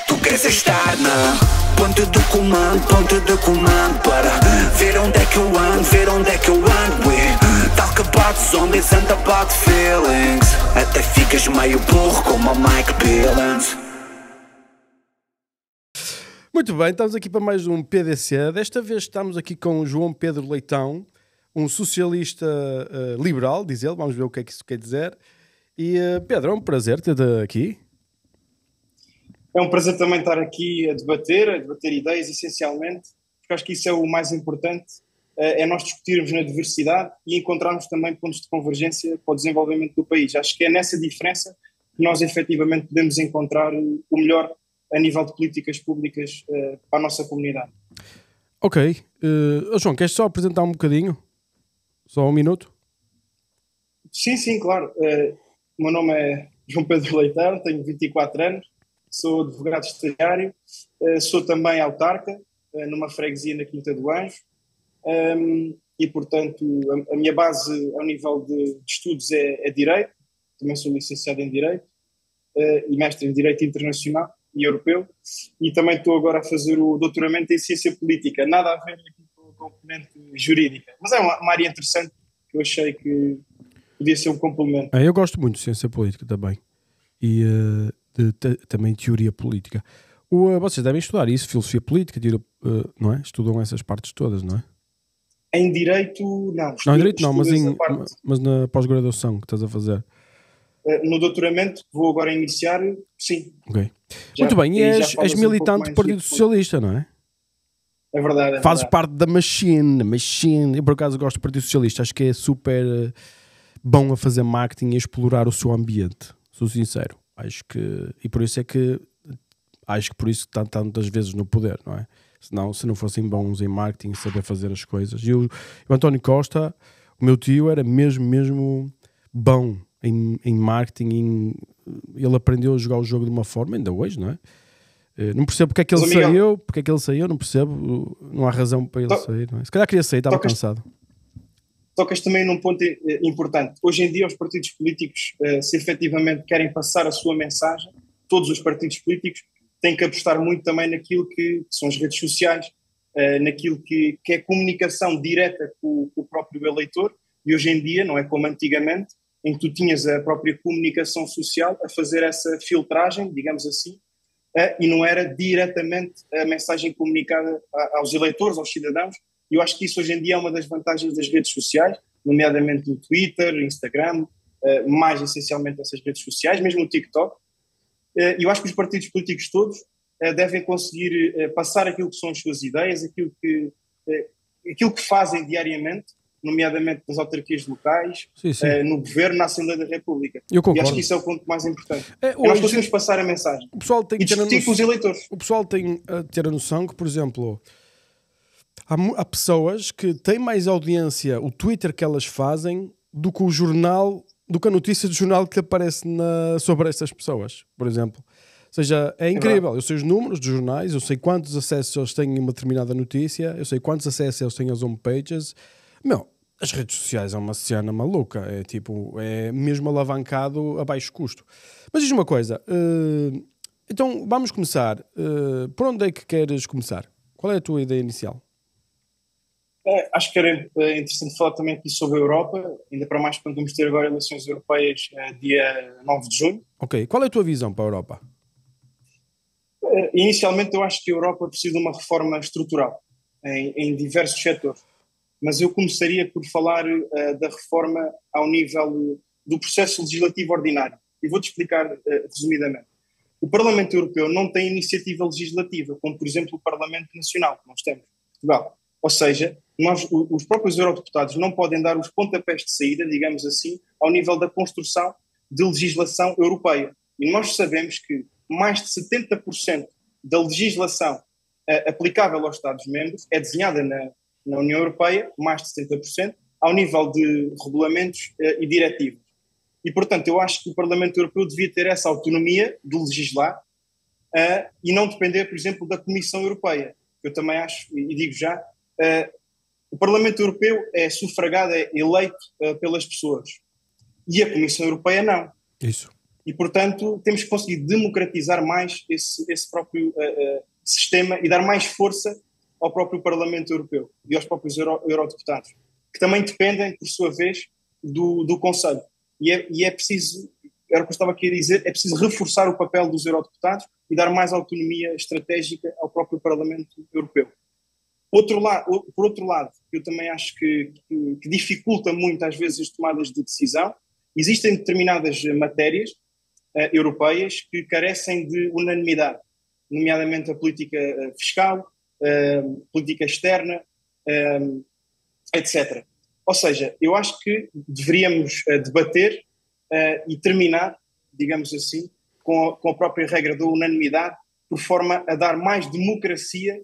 Tu queres estar na ponte de comando para ver onde é que eu ando, talk about zombies and about feelings. Até ficas meio burro como o Mike Billings. Muito bem, estamos aqui para mais um PDC. Desta vez estamos aqui com o João Pedro Leitão, um socialista liberal, diz ele. Vamos ver o que é que isso quer dizer. E Pedro, é um prazer ter-te aqui. É um prazer também estar aqui a debater ideias, essencialmente, porque acho que isso é o mais importante, é nós discutirmos na diversidade e encontrarmos também pontos de convergência para o desenvolvimento do país. Acho que é nessa diferença que nós efetivamente podemos encontrar o melhor a nível de políticas públicas para a nossa comunidade. Ok. João, queres só apresentar um bocadinho? Só um minuto? Sim, claro. O meu nome é João Pedro Leitão, tenho 24 anos. Sou advogado estagiário, sou também autarca, numa freguesia na Quinta do Anjo, e, portanto, a minha base ao nível de estudos é Direito, também sou licenciado em Direito, e mestre em Direito Internacional e Europeu, e também estou agora a fazer o doutoramento em Ciência Política, nada a ver aqui com a componente jurídica, mas é uma área interessante que eu achei que podia ser um complemento. Eu gosto muito de Ciência Política também, e também teoria política. Vocês devem estudar isso, filosofia política, não é? Estudam essas partes todas, não é? Em Direito, não. Não, em Direito não, mas na pós-graduação que estás a fazer. No doutoramento que vou agora iniciar, sim. Ok. Muito bem, e és militante do Partido Socialista, não é? É verdade. Fazes parte da machine. Eu por acaso gosto do Partido Socialista, acho que é super bom a fazer marketing e a explorar o seu ambiente, sou sincero. Acho que por isso está tantas vezes no poder, não é? Senão, se não fossem bons em marketing, saber fazer as coisas. E o António Costa, o meu tio, era mesmo bom em marketing. Ele aprendeu a jogar o jogo de uma forma, ainda hoje, não é? Não percebo porque é que ele saiu, não percebo, não há razão para ele sair, não é? Se calhar queria sair, estava cansado. Tocas também num ponto importante. Hoje em dia os partidos políticos, se efetivamente querem passar a sua mensagem, todos os partidos políticos têm que apostar muito também naquilo que são as redes sociais, naquilo que é comunicação direta com o próprio eleitor, e hoje em dia não é como antigamente, em que tu tinhas a própria comunicação social a fazer essa filtragem, digamos assim, e não era diretamente a mensagem comunicada aos eleitores, aos cidadãos. E eu acho que isso hoje em dia é uma das vantagens das redes sociais, nomeadamente o Twitter, Instagram, mais essencialmente essas redes sociais, mesmo o TikTok. E eu acho que os partidos políticos todos devem conseguir passar aquilo que são as suas ideias, aquilo que fazem diariamente, nomeadamente nas autarquias locais, no governo, na Assembleia da República. Eu concordo. E acho que isso é o ponto mais importante. Nós conseguimos passar a mensagem e discutir com os eleitores. O pessoal tem a ter a noção que, por exemplo, há pessoas que têm mais audiência o Twitter que elas fazem do que o jornal, do que a notícia do jornal que aparece sobre essas pessoas, por exemplo. Ou seja, é incrível. Eu sei os números dos jornais, eu sei quantos acessos eles têm em uma determinada notícia, eu sei quantos acessos eles têm às homepages. As redes sociais é uma cena maluca, é mesmo alavancado a baixo custo. Mas diz uma coisa, então vamos começar. Por onde é que queres começar? Qual é a tua ideia inicial? Acho que era interessante falar também aqui sobre a Europa, ainda para mais quando vamos ter agora eleições europeias dia 9 de junho. Ok, qual é a tua visão para a Europa? Inicialmente eu acho que a Europa precisa de uma reforma estrutural em diversos setores, mas eu começaria por falar da reforma ao nível do processo legislativo ordinário. E vou-te explicar resumidamente. O Parlamento Europeu não tem iniciativa legislativa, como por exemplo o Parlamento Nacional, que nós temos em Portugal. Ou seja, os próprios eurodeputados não podem dar os pontapés de saída, digamos assim, ao nível da construção de legislação europeia. E nós sabemos que mais de 70% da legislação aplicável aos Estados-membros é desenhada na União Europeia, mais de 70%, ao nível de regulamentos e diretivas. E, portanto, eu acho que o Parlamento Europeu devia ter essa autonomia de legislar e não depender, por exemplo, da Comissão Europeia. Eu também acho, e digo já, o Parlamento Europeu é sufragado, é eleito pelas pessoas. E a Comissão Europeia não. Isso. E, portanto, temos que conseguir democratizar mais esse próprio sistema e dar mais força ao próprio Parlamento Europeu e aos próprios eurodeputados, que também dependem, por sua vez, do Conselho. E é preciso, era o que eu estava aqui a dizer, é preciso reforçar o papel dos eurodeputados e dar mais autonomia estratégica ao próprio Parlamento Europeu. Por outro lado, eu também acho que dificulta muito, às vezes, as tomadas de decisão. Existem determinadas matérias europeias que carecem de unanimidade, nomeadamente a política fiscal, política externa, etc. Ou seja, eu acho que deveríamos debater e terminar, digamos assim, com a própria regra da unanimidade, por forma a dar mais democracia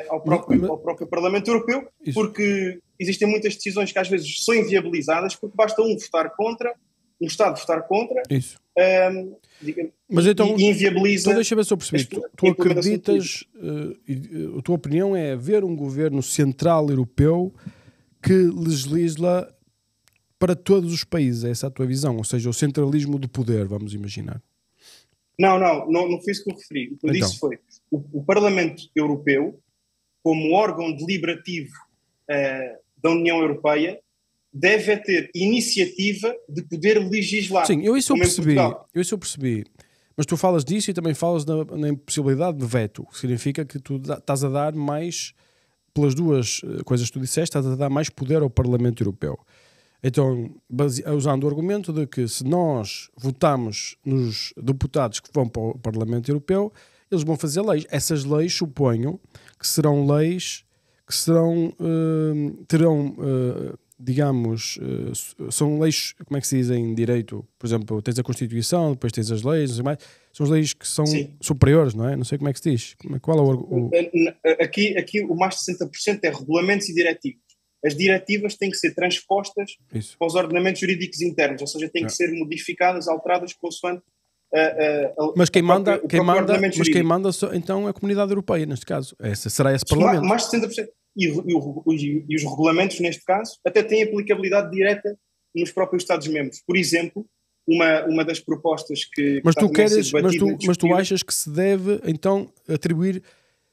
ao próprio Parlamento Europeu, isso. Porque existem muitas decisões que às vezes são inviabilizadas porque basta um Estado votar contra, isso. Mas então, e inviabiliza... Então deixa eu ver se eu percebi. Tu acreditas, a tua opinião é haver um governo central europeu que legisla para todos os países, essa é a tua visão, ou seja, o centralismo do poder, vamos imaginar. Não foi isso que eu referi. O que eu disse foi o Parlamento Europeu, como órgão deliberativo da União Europeia, deve ter iniciativa de poder legislar. Sim, isso eu percebi. Mas tu falas disso e também falas na impossibilidade de veto, que significa que tu estás a dar mais, pelas duas coisas que tu disseste, estás a dar mais poder ao Parlamento Europeu. Então, usando o argumento de que se nós votamos nos deputados que vão para o Parlamento Europeu, eles vão fazer leis. Essas leis, suponho, que serão leis que terão, digamos, são leis, como é que se diz em direito? Por exemplo, tens a Constituição, depois tens as leis, não sei mais. São as leis que são superiores, não é? Não sei como é que se diz. Qual é o... Aqui o mais de 60% é regulamentos e diretivos. As diretivas têm que ser transpostas para os ordenamentos jurídicos internos, ou seja, têm que ser modificadas, alteradas consoante mas quem manda então é a Comunidade Europeia, neste caso. Será esse Parlamento. Mais de 60%. E os regulamentos, neste caso, até têm aplicabilidade direta nos próprios Estados-membros. Por exemplo, uma das propostas que... Mas tu achas que se deve, então, atribuir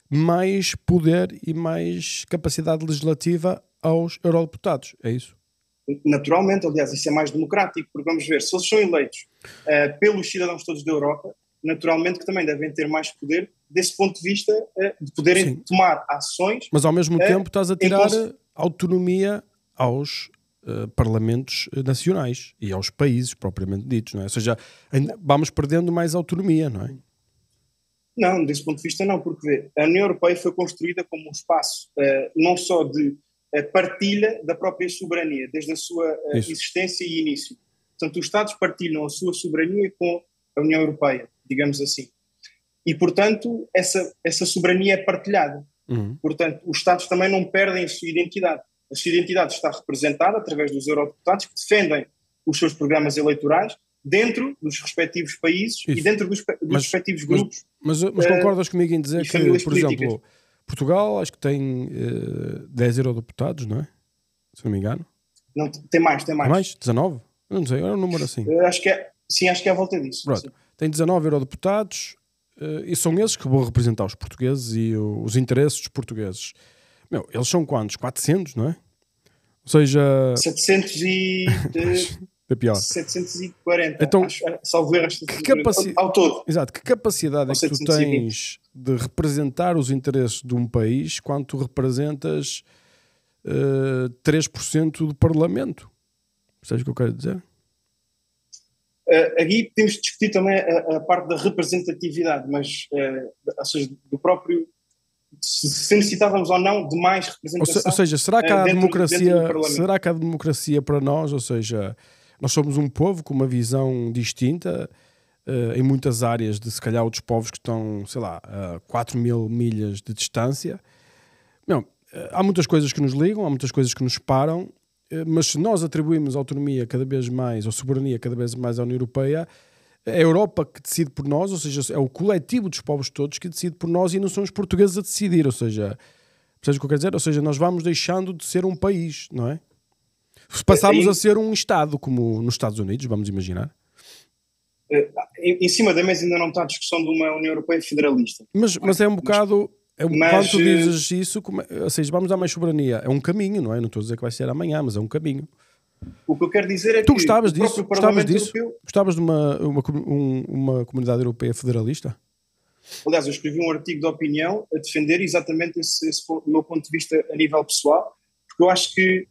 mais poder e mais capacidade legislativa aos eurodeputados, é isso? Naturalmente, aliás, isso é mais democrático, porque vamos ver, se eles são eleitos pelos cidadãos todos da Europa, naturalmente que também devem ter mais poder desse ponto de vista de poderem tomar ações. Mas ao mesmo tempo estás a tirar autonomia aos parlamentos nacionais e aos países propriamente ditos, não é? Ou seja, vamos perdendo mais autonomia, não é? Não, desse ponto de vista não, porque a União Europeia foi construída como um espaço não só de partilha da própria soberania, desde a sua existência e início. Portanto, os Estados partilham a sua soberania com a União Europeia, digamos assim. E, portanto, essa soberania é partilhada. Portanto, os Estados também não perdem a sua identidade. A sua identidade está representada através dos eurodeputados que defendem os seus programas eleitorais dentro dos respectivos países e dentro dos respectivos grupos. Mas concordas comigo em dizer que, por exemplo, Portugal acho que tem 10 eurodeputados, não é? Se não me engano. Não, tem mais. Tem mais? 19? Não sei, era um número assim. Acho que é à volta disso. Tem 19 eurodeputados e são esses que vão representar os portugueses e os interesses dos portugueses. Eles são quantos? 400, não é? Ou seja... 700 e... É pior. 740. Então, salvo erro, ao todo. Exato. Que capacidade é que tu tens de representar os interesses de um país quando tu representas 3% do Parlamento? Sabes o que eu quero dizer? Aqui temos de discutir também a parte da representatividade, mas, ou seja, do próprio... Se necessitávamos ou não de mais representação. Ou seja, será que há democracia para nós? Ou seja... Nós somos um povo com uma visão distinta em muitas áreas de, se calhar, outros povos que estão, sei lá, a 4.000 milhas de distância. Há muitas coisas que nos ligam, há muitas coisas que nos separam, mas se nós atribuímos autonomia cada vez mais, ou soberania cada vez mais à União Europeia, é a Europa que decide por nós, ou seja, é o coletivo dos povos todos que decide por nós e não são os portugueses a decidir, ou seja, percebes o que eu quero dizer? Ou seja, nós vamos deixando de ser um país, não é? Se passarmos a ser um Estado, como nos Estados Unidos, vamos imaginar. Em cima da mesa ainda não está a discussão de uma União Europeia federalista. Mas é um bocado... quando tu dizes isso, ou seja, vamos dar mais soberania, é um caminho, não é? Não estou a dizer que vai ser amanhã, mas é um caminho. O que eu quero dizer é tu que gostavas o disso? próprio Parlamento Europeu... Gostavas de uma comunidade europeia federalista? Aliás, eu escrevi um artigo de opinião a defender exatamente esse meu ponto de vista a nível pessoal, porque eu acho que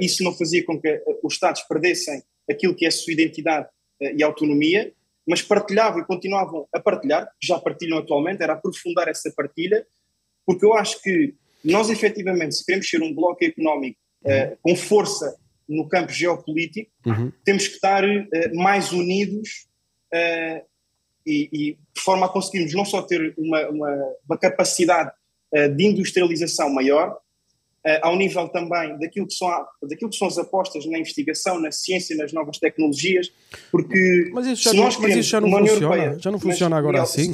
isso não fazia com que os Estados perdessem aquilo que é a sua identidade e autonomia, mas partilhavam e continuavam a partilhar, que já partilham atualmente, era aprofundar essa partilha, porque eu acho que nós efetivamente, se queremos ser um bloco económico com força no campo geopolítico, temos que estar mais unidos e de forma a conseguirmos não só ter uma capacidade de industrialização maior, ao nível também daquilo que são as apostas na investigação, na ciência, nas novas tecnologias, porque mas isso já não funciona, Europeia, já não funciona agora assim,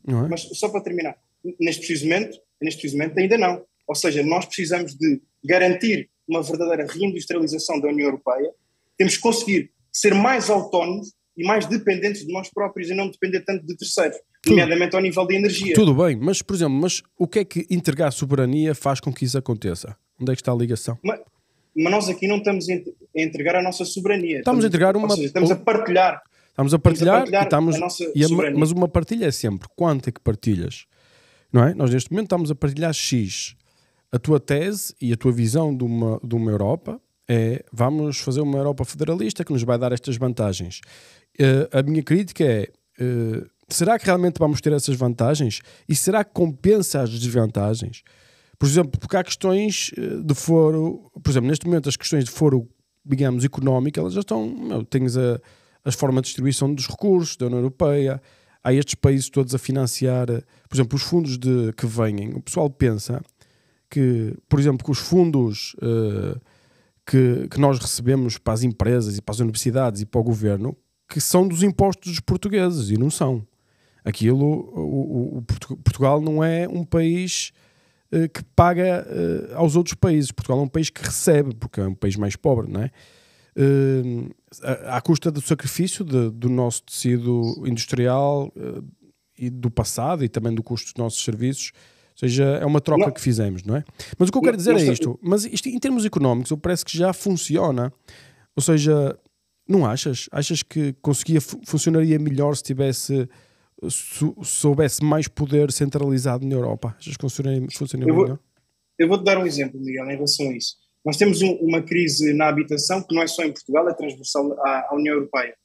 não é? Mas só para terminar, neste preciso momento ainda não, ou seja, nós precisamos de garantir uma verdadeira reindustrialização da União Europeia, temos que conseguir ser mais autónomos e mais dependentes de nós próprios e não depender tanto de terceiros, nomeadamente ao nível de energia. Tudo bem, mas, por exemplo, o que é que entregar soberania faz com que isso aconteça? Onde é que está a ligação? Mas nós aqui não estamos a entregar a nossa soberania. Estamos a entregar uma... Ou seja, estamos a partilhar. Estamos a partilhar a nossa soberania. Mas uma partilha é sempre quanto é que partilhas, não é? Nós neste momento estamos a partilhar X. A tua tese e a tua visão de uma Europa é: vamos fazer uma Europa federalista que nos vai dar estas vantagens. A minha crítica é: será que realmente vamos ter essas vantagens? E será que compensa as desvantagens? Por exemplo, porque há questões de foro, por exemplo, neste momento as questões de foro, digamos, económico, elas já estão, tens as formas de distribuição dos recursos da União Europeia, há estes países todos a financiar, por exemplo, os fundos que vêm. O pessoal pensa que, por exemplo, que os fundos que nós recebemos para as empresas e para as universidades e para o governo, que são dos impostos dos portugueses, e não são. Portugal não é um país que paga aos outros países. Portugal é um país que recebe, porque é um país mais pobre, não é? À custa do sacrifício do nosso tecido industrial e do passado, e também do custo dos nossos serviços. Ou seja, é uma troca que fizemos, não é? Mas o que eu quero dizer é isto. Mas isto, em termos económicos, parece que já funciona. Ou seja, não achas? Achas que funcionaria melhor se soubesse mais poder centralizado na Europa? Achas que funcionaria melhor? Eu vou-te dar um exemplo, Miguel, em relação a isso. Nós temos uma crise na habitação que não é só em Portugal, é transversal à União Europeia.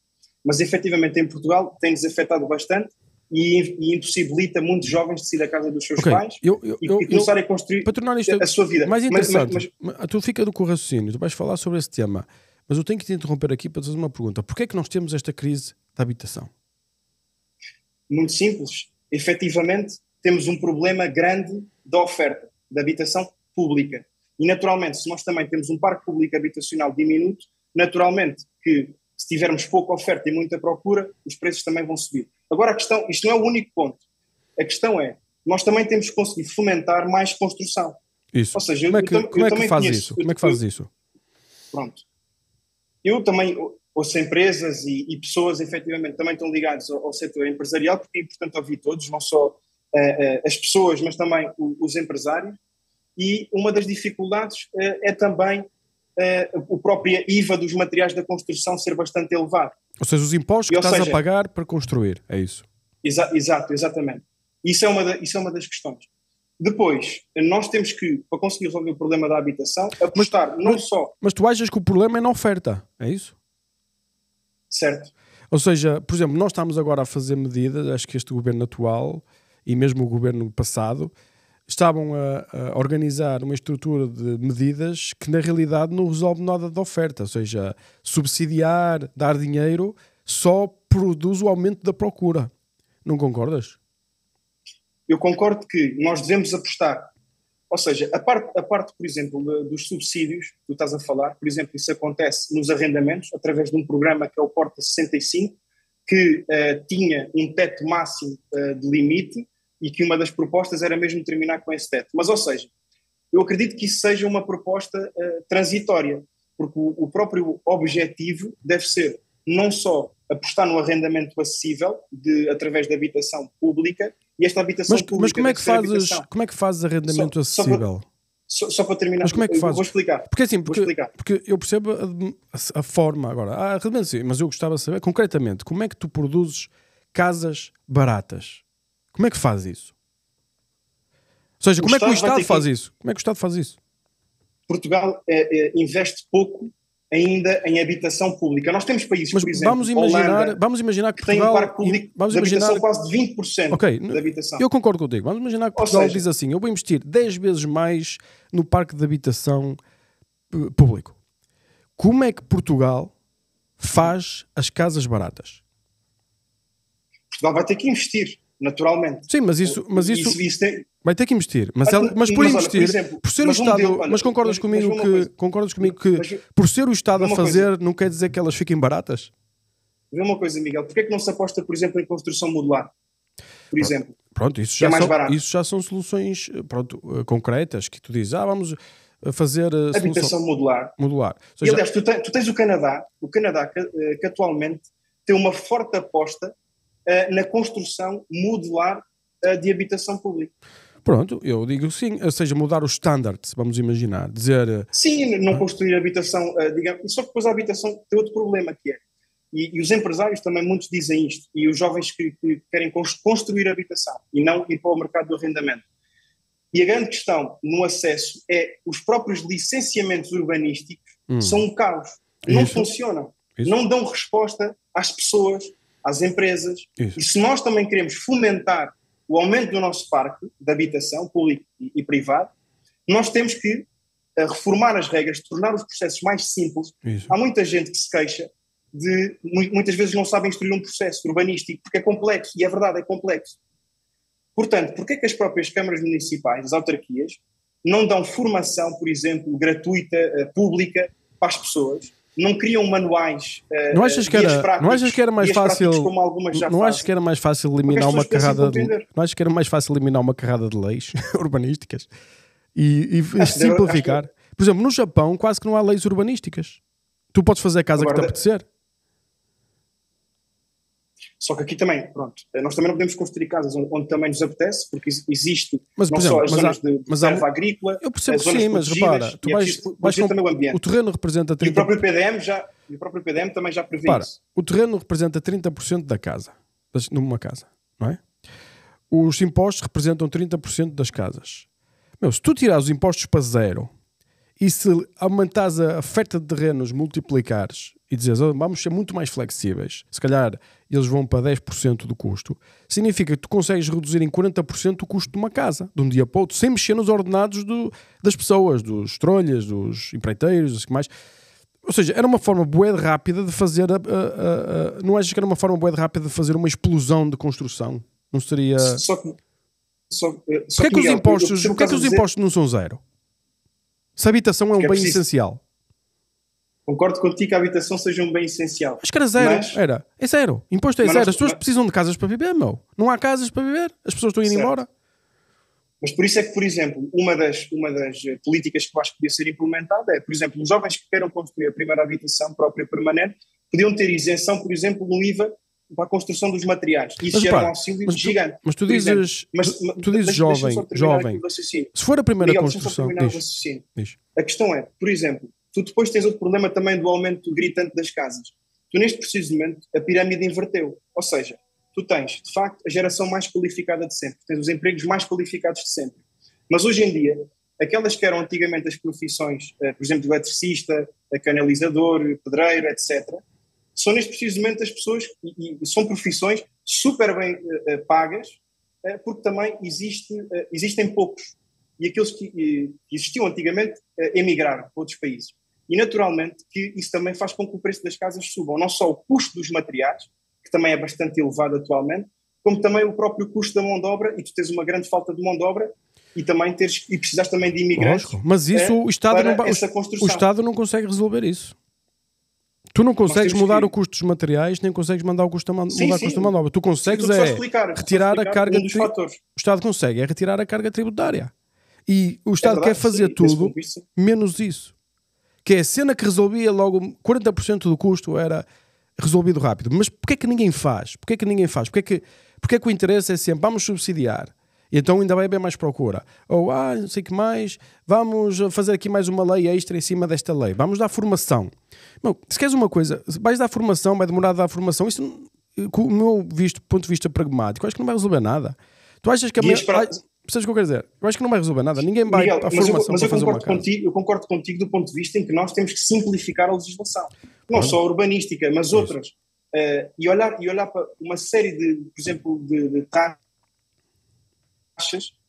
Mas, efetivamente, em Portugal tem-nos afetado bastante e impossibilita muitos jovens de sair da casa dos seus pais e começarem a construir para tornar isto a sua vida. Mais interessante, tu fica com o raciocínio, tu vais falar sobre esse tema, mas eu tenho que te interromper aqui para te fazer uma pergunta. Porquê é que nós temos esta crise da habitação? Muito simples. Efetivamente, temos um problema grande da oferta da habitação pública. E, naturalmente, se nós também temos um parque público habitacional diminuto, naturalmente que se tivermos pouca oferta e muita procura, os preços também vão subir. Agora, a questão, isto não é o único ponto. A questão é, nós também temos que conseguir fomentar mais construção. Isso. Ou seja, como é que fazes isso? Como é que fazes isso? Pronto. Eu também ouço empresas e pessoas, efetivamente, também estão ligadas ao setor empresarial, porque é importante ouvir todos, não só as pessoas, mas também os empresários. E uma das dificuldades é também o próprio IVA dos materiais da construção ser bastante elevado. Ou seja, os impostos que estás a pagar para construir, é isso? Exatamente. Isso é uma das questões. Depois, nós temos que, para conseguir resolver o problema da habitação, apostar só... Mas tu achas que o problema é na oferta, é isso? Certo. Ou seja, por exemplo, nós estamos agora a fazer medidas, acho que este governo atual e mesmo o governo passado estavam a organizar uma estrutura de medidas que na realidade não resolve nada da oferta, ou seja, subsidiar, dar dinheiro, só produz o aumento da procura. Não concordas? Eu concordo que nós devemos apostar, ou seja, a parte, por exemplo, dos subsídios que tu estás a falar, por exemplo, isso acontece nos arrendamentos, através de um programa que é o Porta 65, que tinha um teto máximo de limite, e que uma das propostas era mesmo terminar com esse teto. Mas, ou seja, eu acredito que isso seja uma proposta transitória, porque o próprio objetivo deve ser não só apostar no arrendamento acessível através da habitação pública, e esta habitação pública... Mas como é que fazes arrendamento acessível? Só para terminar, mas como é que fazes? Vou explicar. Porque eu percebo a forma agora. Mas eu gostava de saber, concretamente, como é que tu produzes casas baratas? Como é que fazes isso? Ou seja, como é que o Estado faz isso? Como é que o Estado faz isso? Portugal investe pouco ainda em habitação pública. Nós temos países, por exemplo, vamos imaginar que tem Portugal... um parque público de habitação quase de 20% de habitação. Eu concordo contigo. Vamos imaginar que Portugal diz assim, eu vou investir 10 vezes mais no parque de habitação público. Como é que Portugal faz as casas baratas? Portugal vai ter que investir, naturalmente. Sim, mas isso vai ter que investir. Mas por investir, por exemplo, por ser o Estado... Mas concordas comigo que por ser o Estado a fazer, não quer dizer que elas fiquem baratas? Vê uma coisa, Miguel. Porquê é que não se aposta, por exemplo, em construção modular? Por exemplo. Pronto, isso já são soluções concretas, que tu dizes, vamos fazer... habitação modular. Seja, e aliás, tu tens o Canadá que atualmente tem uma forte aposta na construção modular de habitação pública. Pronto, eu digo sim, ou seja, mudar os standards, vamos imaginar, dizer... Sim, não construir habitação, digamos, só que depois a habitação tem outro problema que é, e os empresários também muitos dizem isto, e os jovens que querem construir habitação e não ir para o mercado do arrendamento. E a grande questão no acesso é os próprios licenciamentos urbanísticos são um caos, não funcionam, não dão resposta às pessoas, às empresas, e se nós também queremos fomentar o aumento do nosso parque de habitação público e privado, nós temos que reformar as regras, tornar os processos mais simples. Há muita gente que se queixa de, muitas vezes não sabem instruir um processo urbanístico, porque é complexo, e é verdade, é complexo. Portanto, porquê é que as próprias câmaras municipais, as autarquias, não dão formação, por exemplo, gratuita, pública, para as pessoas? Não criam manuais, não achas que era mais fácil, não achas que era mais fácil eliminar uma carrada de leis urbanísticas e simplificar? Por exemplo, no Japão quase que não há leis urbanísticas. Tu podes fazer a casa que te apetecer. Só que aqui também, pronto, nós também não podemos construir casas onde também nos apetece, porque existe mas, não exemplo, só as zonas de reserva agrícola, eu percebo as zonas sim, mas repara, tu vais também o ambiente. O terreno representa 30%. E o próprio PDM também já prevê isso. O terreno representa 30% da casa, numa casa, não é? Os impostos representam 30% das casas. Se tu tirares os impostos para zero e se aumentares a oferta de terrenos, multiplicares e dizes, vamos ser muito mais flexíveis, se calhar eles vão para 10% do custo, significa que tu consegues reduzir em 40% o custo de uma casa, de um dia para o outro, sem mexer nos ordenados das pessoas, dos trolhas, dos empreiteiros, assim mais. Ou seja, era uma forma bué de rápida de fazer não achas que era uma forma bué de rápida de fazer uma explosão de construção? Não seria... Porquê que os impostos não são zero? Se a habitação é um bem essencial. Concordo contigo que a habitação seja um bem essencial. Acho que era zero. É zero. Imposto é zero. As pessoas precisam de casas para viver, Não há casas para viver. As pessoas estão indo embora. Mas por isso é que, por exemplo, uma das políticas que eu acho que podia ser implementada é, por exemplo, os jovens que queiram construir a primeira habitação própria permanente podiam ter isenção, por exemplo, no IVA para a construção dos materiais. Isso era um auxílio gigante. Mas tu dizes jovem. Se for a primeira construção... A questão é, por exemplo, tu depois tens outro problema também do aumento gritante das casas. Tu neste preciso momento a pirâmide inverteu. Ou seja, tu tens, de facto, a geração mais qualificada de sempre. Tens os empregos mais qualificados de sempre. Mas hoje em dia, aquelas que eram antigamente as profissões, por exemplo, eletricista, canalizador, pedreiro, etc., são neste preciso momento as pessoas, e são profissões super bem pagas, porque também existem poucos. E aqueles que existiam antigamente emigraram para outros países. E naturalmente que isso também faz com que o preço das casas suba. Não só o custo dos materiais, que também é bastante elevado atualmente, como também o próprio custo da mão de obra, e tu tens uma grande falta de mão de obra e também precisas também de imigrantes. Mas isso o Estado não consegue resolver isso. Tu não consegues mudar o custo dos materiais, nem consegues mandar o custo da mão de obra. Tu consegues retirar a carga... O Estado consegue retirar a carga tributária. E o Estado quer fazer tudo menos isso. Que é a cena que resolvia logo 40% do custo era resolvido rápido. Mas porquê é que ninguém faz? Porquê é que o interesse é sempre vamos subsidiar? E então ainda vai haver mais procura. Ou, não sei o que mais, vamos fazer aqui mais uma lei extra em cima desta lei. Vamos dar formação. Não, se queres uma coisa, vais dar formação, vai demorar a dar formação. Isso, com o meu ponto de vista pragmático, acho que não vai resolver nada. Tu achas que percebes o que eu quero dizer? Eu acho que não vai resolver nada. Ninguém vai Miguel, para a formação para fazer uma casa. Eu concordo contigo do ponto de vista em que nós temos que simplificar a legislação. Não só a urbanística, mas outras. E olhar para uma série de, por exemplo, de taxas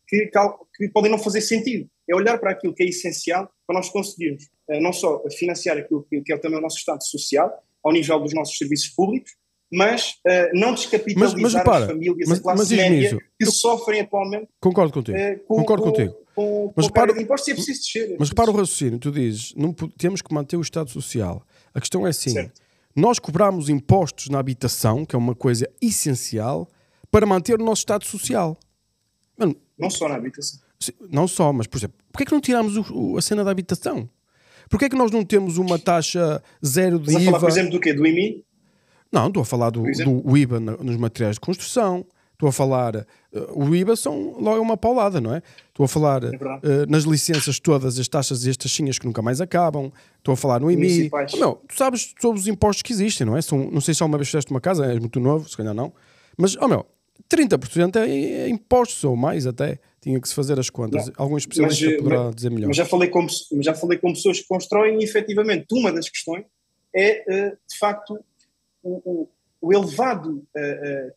que podem não fazer sentido. É olhar para aquilo que é essencial para nós conseguirmos não só financiar aquilo que é também o nosso Estado social, ao nível dos nossos serviços públicos, mas não descapitalizar as famílias, a classe média, que sofrem atualmente. Concordo contigo. Mas repara de impostos, é preciso descer. Mas repara o raciocínio, tu dizes, não temos que manter o Estado Social. A questão é assim, certo. Nós cobramos impostos na habitação, que é uma coisa essencial, para manter o nosso Estado Social. Mano, não só na habitação. Não só, mas, por exemplo, porquê é que não tiramos a cena da habitação? Porquê é que nós não temos uma taxa zero de IVA? Estás a falar, por exemplo, do quê? Do IMI? Não, estou a falar do IVA nos materiais de construção. Estou a falar... o IVA logo é uma paulada, não é? Estou a falar nas licenças todas, as taxas e as taxinhas que nunca mais acabam. Estou a falar no IMI. Tu sabes sobre os impostos que existem, não é? Não sei se alguma vez fizeste uma casa, és muito novo, se calhar não. Mas, 30% é impostos ou mais até. Tinha que se fazer as contas. Não, algum especialista poderá dizer melhor. Mas já falei com pessoas que constroem e, efetivamente, uma das questões é, de facto, o elevado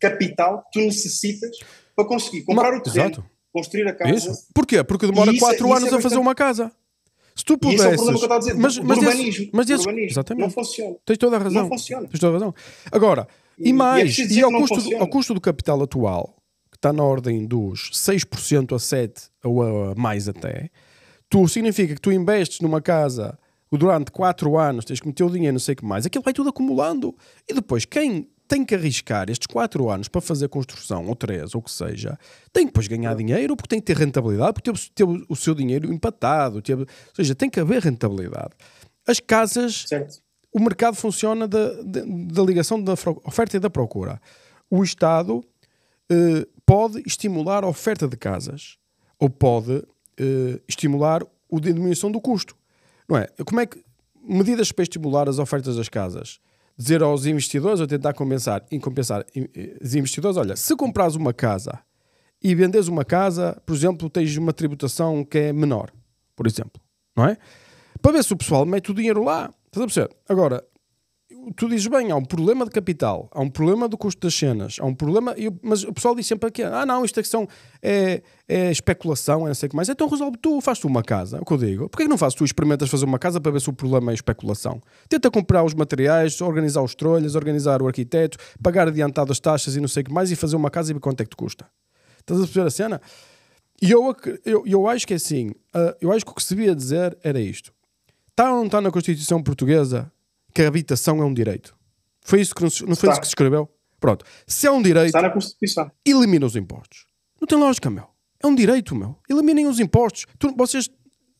capital que tu necessitas para conseguir comprar o terreno, exato. Construir a casa. Isso. Porquê? Porque demora 4 anos a fazer uma casa. Se tu pudesses... Esse é o problema que eu estou a dizer. Urbanismo exatamente. Não funciona. Tens toda a razão. Não funciona. Tens toda a razão. Agora, ao custo do capital atual, que está na ordem dos 6% a 7% ou a mais até, significa que tu investes numa casa durante 4 anos, tens que meter o dinheiro, não sei o que mais, aquilo vai tudo acumulando. E depois, quem tem que arriscar estes 4 anos para fazer construção, ou 3, ou o que seja, tem que depois ganhar dinheiro, porque tem que ter rentabilidade, porque ter o seu dinheiro empatado. Ou seja, tem que haver rentabilidade. As casas, certo. O mercado funciona da ligação da oferta e da procura. O Estado pode estimular a oferta de casas, ou pode estimular a diminuição do custo. Não é? Como é que medidas para estimular as ofertas das casas? Dizer aos investidores, ou tentar compensar os investidores, olha, se comprares uma casa e vendes uma casa, por exemplo, tens uma tributação que é menor, por exemplo, não é? Para ver se o pessoal mete o dinheiro lá. Estás a perceber? Agora, tu dizes bem, há um problema de capital, há um problema do custo das cenas, há um problema, mas o pessoal diz sempre aqui, não, isto é especulação, é não sei o que mais. Então resolve tu, faz tu uma casa, é o que eu digo. Porquê que não fazes tu, experimentas fazer uma casa para ver se o problema é especulação? Tenta comprar os materiais, organizar os trolhas, organizar o arquiteto, pagar adiantado as taxas e não sei o que mais e fazer uma casa e ver quanto é que te custa. Estás a perceber a cena? E eu acho que é assim, eu acho que o que se devia dizer era isto. Está ou não está na Constituição Portuguesa que a habitação é um direito? Foi isso que não foi isso que se escreveu? Pronto. Se é um direito, está na Constituição. Elimina os impostos. Não tem lógica, meu. É um direito, meu. Eliminem os impostos. Vocês,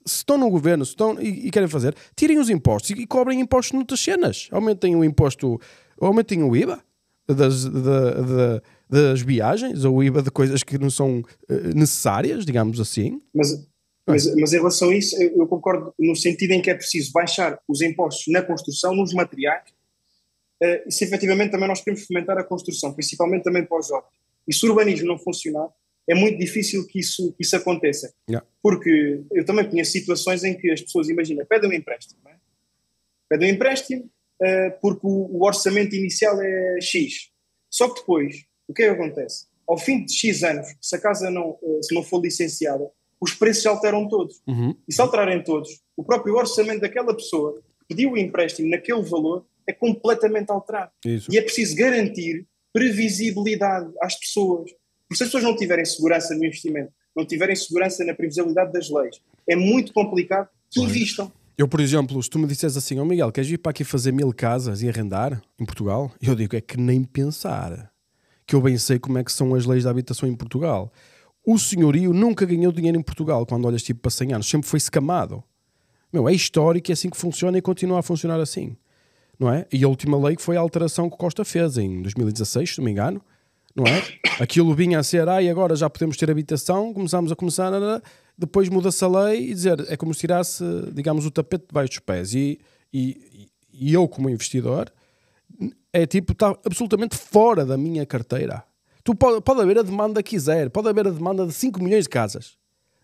se estão no governo e querem fazer, tirem os impostos e cobrem impostos noutras cenas. Aumentem o imposto, aumentem o IVA das viagens, ou o IVA de coisas que não são necessárias, digamos assim. Mas em relação a isso, eu concordo no sentido em que é preciso baixar os impostos na construção, nos materiais, e se efetivamente também nós queremos fomentar a construção, principalmente também para os jovens. E se o urbanismo não funcionar, é muito difícil que isso aconteça. Yeah. Porque eu também conheço situações em que as pessoas, imagina, pedem um empréstimo. Não é? Pedem um empréstimo porque o orçamento inicial é X. Só que depois, o que é que acontece? Ao fim de X anos, se a casa se não for licenciada, os preços se alteram todos. Uhum. E se alterarem todos, o próprio orçamento daquela pessoa que pediu o empréstimo naquele valor é completamente alterado. Isso. E é preciso garantir previsibilidade às pessoas. Porque se as pessoas não tiverem segurança no investimento, não tiverem segurança na previsibilidade das leis, é muito complicado que invistam. Eu, por exemplo, se tu me disseres assim, Miguel, queres vir para aqui fazer 1000 casas e arrendar em Portugal? Eu digo, é que nem pensar. Que eu bem sei como é que são as leis da habitação em Portugal. O senhorio nunca ganhou dinheiro em Portugal quando olhas tipo para 100 anos. Sempre foi escamado. É histórico, é assim que funciona e continua a funcionar assim. não é? E a última lei que foi a alteração que o Costa fez em 2016, se não me engano, não é? Aquilo vinha a ser, e agora já podemos ter habitação, começámos a começar, depois muda-se a lei e dizer, é como se tirasse, digamos, o tapete debaixo dos pés. E eu, como investidor, é tipo, está absolutamente fora da minha carteira. Pode haver a demanda que quiser, pode haver a demanda de 5 milhões de casas.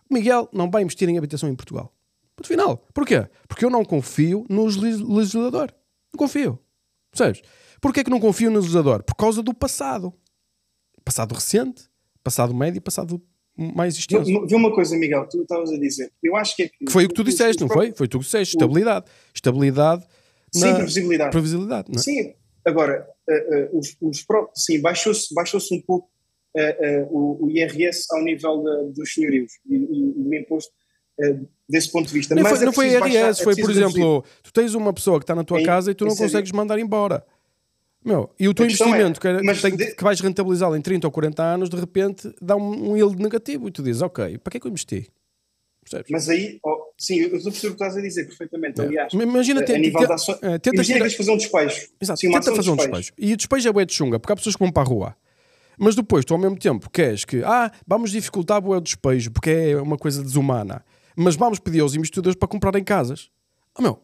O Miguel não vai investir em habitação em Portugal. Ponto final. Porquê? Porque eu não confio no legislador. Não confio. Percebes? Porquê que não confio no legislador? Por causa do passado. Passado recente, passado médio, passado mais extenso. Vê uma coisa, Miguel, tu estavas a dizer. Eu acho que é que foi o que tu disseste, não foi? Foi o que tu disseste. Estabilidade. Estabilidade. Sim, previsibilidade. Previsibilidade, não é? Sim, agora, sim, baixou-se um pouco o IRS ao nível dos senhorios e do imposto desse ponto de vista. Mas não foi IRS, foi, por exemplo, tu tens uma pessoa que está na tua casa e tu não consegues mandar embora. E o teu investimento que vais rentabilizá-lo em 30 ou 40 anos, de repente dá um yield negativo e tu dizes, ok, para que é que eu investi? Percebes? Mas aí, sim, eu estou a perceber o que estás a dizer perfeitamente. Aliás, imagina, imagina que fazer um despejo. Exato, sim, tenta fazer um despejo. E o despejo é bué de chunga, porque há pessoas que vão para a rua. Mas depois tu ao mesmo tempo queres que vamos dificultar o despejo porque é uma coisa desumana, mas vamos pedir aos investidores para comprarem casas. Não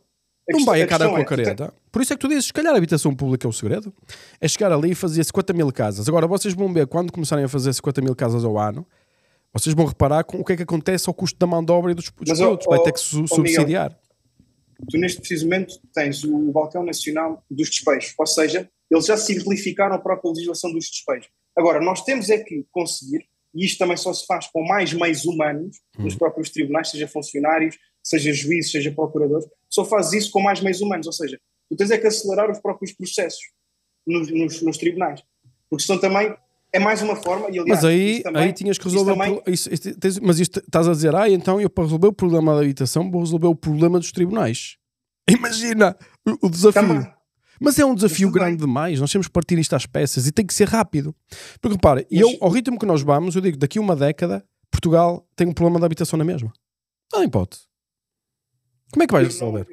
vai a cara com a careta. Por isso é que tu dizes, se calhar a habitação pública é o segredo. É chegar ali e fazer 50 mil casas. Agora vocês vão ver, quando começarem a fazer 50 mil casas ao ano, vocês vão reparar com o que é que acontece ao custo da mão de obra e dos produtos. Vai ter que subsidiar. Miguel, tu neste preciso momento tens o Balcão Nacional dos Despejos. Ou seja, eles já simplificaram a própria legislação dos despejos. Agora, nós temos é que conseguir, e isto também só se faz com mais meios humanos nos próprios tribunais, seja funcionários, seja juízes, seja procuradores, só faz isso com mais meios humanos. Ou seja, tu tens é que acelerar os próprios processos nos tribunais. Porque senão também é mais uma forma... E, aliás, mas aí tinhas que resolver... Mas isto estás a dizer, então eu para resolver o problema da habitação vou resolver o problema dos tribunais. Imagina o desafio. Também. Mas é um desafio grande demais. Nós temos que partir isto às peças e tem que ser rápido. Porque repara, ao ritmo que nós vamos, eu digo, daqui a uma década, Portugal tem um problema de habitação na mesma. Não há hipótese. Como é que vais resolver?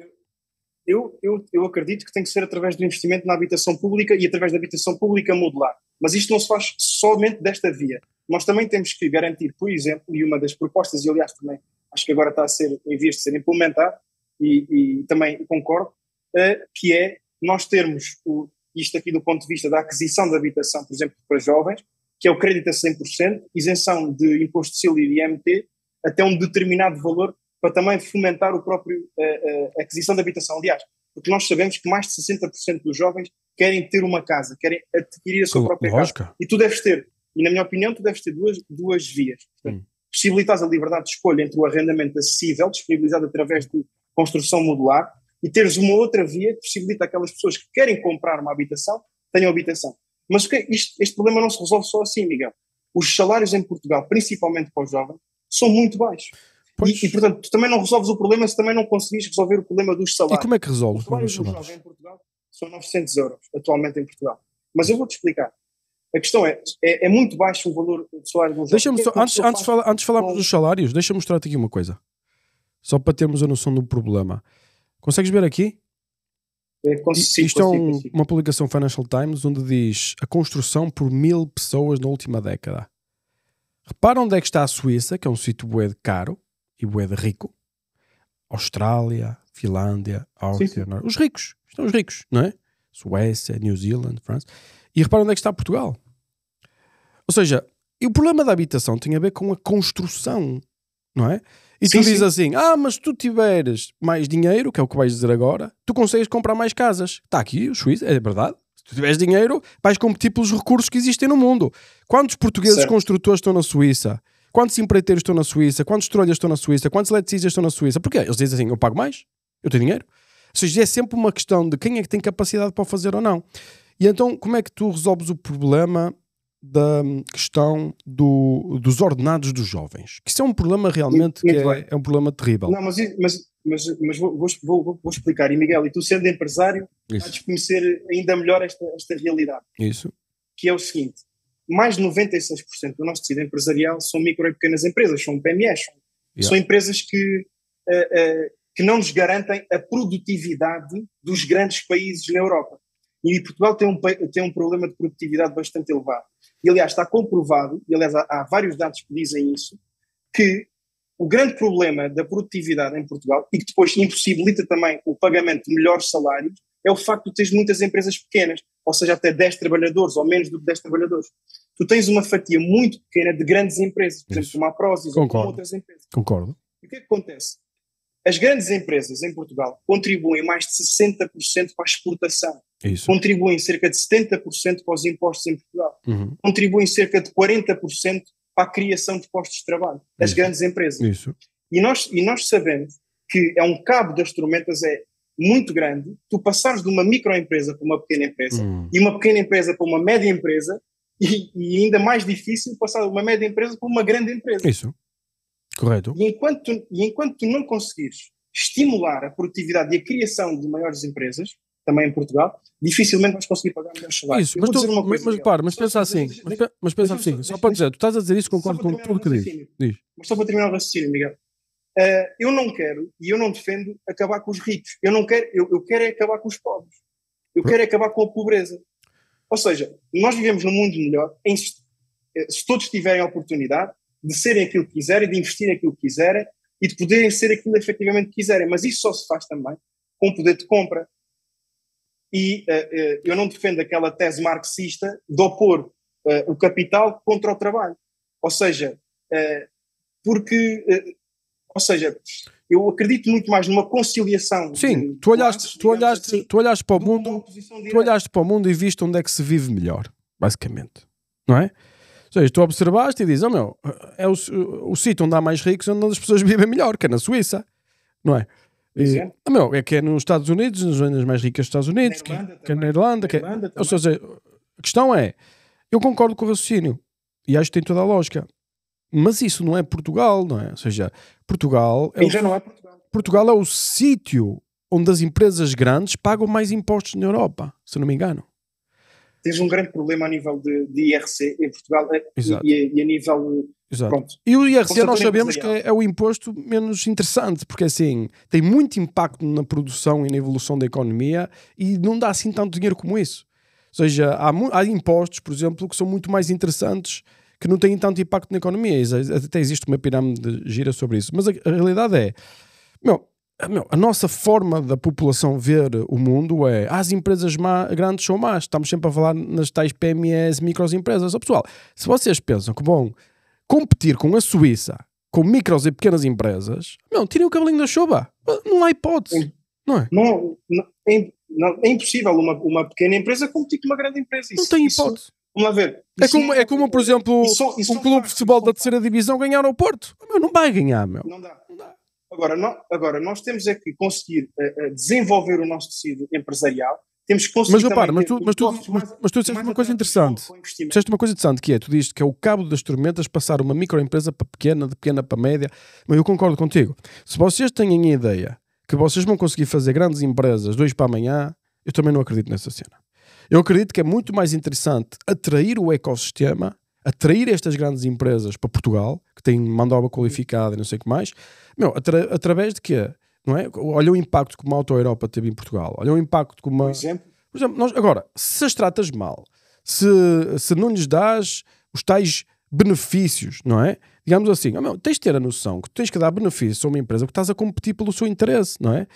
Eu acredito que tem que ser através do investimento na habitação pública e através da habitação pública modular. Mas isto não se faz somente desta via. Nós também temos que garantir, por exemplo, e uma das propostas, e aliás também acho que agora está a ser, em vias de ser implementado, e também concordo, que é nós termos isto aqui do ponto de vista da aquisição de habitação, por exemplo, para jovens, que é o crédito a 100%, isenção de imposto de selo e de IMT, até um determinado valor, para também fomentar o próprio aquisição de habitação. Aliás, porque nós sabemos que mais de 60% dos jovens querem ter uma casa, querem adquirir a sua própria casa. E tu deves ter, e na minha opinião, tu deves ter duas vias. Possibilitares a liberdade de escolha entre o arrendamento acessível, disponibilizado através de construção modular, e teres uma outra via que possibilita aquelas pessoas que querem comprar uma habitação, tenham habitação. Mas este problema não se resolve só assim, Miguel. Os salários em Portugal, principalmente para os jovens, são muito baixos. E, portanto, tu também não resolves o problema se também não conseguires resolver o problema dos salários. E como é que resolves? Os salários dos jovens em Portugal são 900 euros, atualmente em Portugal. Mas eu vou-te explicar. A questão é muito baixo o valor do salário dos jovens. Deixa-me antes de falarmos dos salários, deixa-me mostrar-te aqui uma coisa. Só para termos a noção do problema. Consegues ver aqui? Isto é uma publicação Financial Times onde diz a construção por 1000 pessoas na última década. Repara onde é que está a Suíça, que é um sítio bué de caro e bué de rico. Austrália, Finlândia, Áustria, os ricos. Estão os ricos, não é? Suécia, New Zealand, França. E repara onde é que está Portugal. Ou seja, e o problema da habitação tem a ver com a construção, não é? E tu dizes assim, mas se tu tiveres mais dinheiro, que é o que vais dizer agora, tu consegues comprar mais casas. Está aqui o Suíça, é verdade. Se tu tiveres dinheiro, vais competir pelos recursos que existem no mundo. Quantos portugueses construtores estão na Suíça? Quantos empreiteiros estão na Suíça? Quantos trolhas estão na Suíça? Quantos eletricistas estão na Suíça? Porquê? Eles dizem assim, eu pago mais, eu tenho dinheiro. Ou seja, é sempre uma questão de quem é que tem capacidade para o fazer ou não. E então, como é que tu resolves o problema da questão dos ordenados dos jovens? Que isso é um problema realmente que é um problema terrível. Não, mas vou explicar. E Miguel, e tu sendo empresário, vais conhecer ainda melhor esta realidade. Isso. Que é o seguinte, mais de 96% do nosso tecido empresarial são micro e pequenas empresas, são PMEs, são empresas que que não nos garantem a produtividade dos grandes países na Europa. E Portugal tem um problema de produtividade bastante elevado. E, aliás, está comprovado, e, aliás, há vários dados que dizem isso, que o grande problema da produtividade em Portugal, e que depois impossibilita também o pagamento de melhores salários, é o facto de teres muitas empresas pequenas, ou seja, até 10 trabalhadores, ou menos do que 10 trabalhadores. Tu tens uma fatia muito pequena de grandes empresas, por exemplo, como a Prozis ou como outras empresas. Concordo. E o que é que acontece? As grandes empresas em Portugal contribuem mais de 60% para a exportação. Isso. Contribuem cerca de 70% para os impostos em Portugal. Contribuem cerca de 40% para a criação de postos de trabalho. As grandes empresas. Isso. E nós sabemos que é um cabo das tormentas muito grande tu passares de uma microempresa para uma pequena empresa e uma pequena empresa para uma média empresa e ainda mais difícil passar de uma média empresa para uma grande empresa. Isso. Correto. E enquanto tu não conseguires estimular a produtividade e a criação de maiores empresas, também em Portugal, dificilmente vais conseguir pagar melhores salários. Isso, mas pensa assim, só para dizer, tu estás a dizer isso, concordo com tudo o que diz. Mas só para terminar o raciocínio, Miguel. Eu não quero e eu não defendo acabar com os ricos. Eu quero é acabar com os pobres. Eu quero é acabar com a pobreza. Ou seja, nós vivemos num mundo melhor se todos tiverem a oportunidade de serem aquilo que quiserem, de investirem aquilo que quiserem e de poderem ser aquilo que efetivamente quiserem. Mas isso só se faz também com poder de compra. E eu não defendo aquela tese marxista de opor o capital contra o trabalho. Ou seja, eu acredito muito mais numa conciliação. Sim, tu olhaste para o mundo e viste onde é que se vive melhor, basicamente, não é? Ou seja, tu observaste e dizes, é o sítio onde há mais ricos, onde as pessoas vivem melhor, que é na Suíça, não é? É que é nos Estados Unidos, nas zonas mais ricas dos Estados Unidos, que é na Irlanda. Ou seja, a questão é, eu concordo com o raciocínio e acho que tem toda a lógica, mas isso não é Portugal, não é? Ou seja, Portugal é o sítio onde as empresas grandes pagam mais impostos na Europa, se não me engano. Tens um grande problema a nível de IRC em Portugal e a nível... Exato. Pronto. E o IRC nós sabemos que é o imposto menos interessante, porque assim, tem muito impacto na produção e na evolução da economia e não dá assim tanto dinheiro como isso. Ou seja, há impostos, por exemplo, que são muito mais interessantes, que não têm tanto impacto na economia. Até existe uma pirâmide gira sobre isso. Mas a realidade é, a nossa forma da população ver o mundo é as empresas grandes são más. Estamos sempre a falar nas tais PMEs, microempresas. Pessoal, se vocês pensam que vão competir com a Suíça, com micros e pequenas empresas, tirem o cabelinho da chuva. Não há hipótese. Não é? É impossível uma pequena empresa competir com uma grande empresa. Não tem hipótese. Vamos lá ver. É como, por exemplo, um clube de futebol da terceira divisão ganhar ao Porto. Não vai ganhar, Não dá. Agora, nós temos é que conseguir desenvolver o nosso tecido empresarial. Temos que conseguir mas tu disseste uma coisa interessante. Disseste uma coisa interessante, que é, tu dizes que é o cabo das tormentas passar uma microempresa para pequena, de pequena para média. Mas eu concordo contigo. Se vocês têm a ideia que vocês vão conseguir fazer grandes empresas de hoje para amanhã, eu também não acredito nessa cena. Eu acredito que é muito mais interessante atrair o ecossistema, atrair estas grandes empresas para Portugal, que têm mão de obra qualificada e não sei o que mais, através de quê? Não é? Olha o impacto que uma Auto Europa teve em Portugal. Olha o impacto que uma... Por exemplo, agora, se as tratas mal, se não lhes dás os tais benefícios, não é? Digamos assim, tens de ter a noção que tens que dar benefícios a uma empresa que estás a competir pelo seu interesse, não é?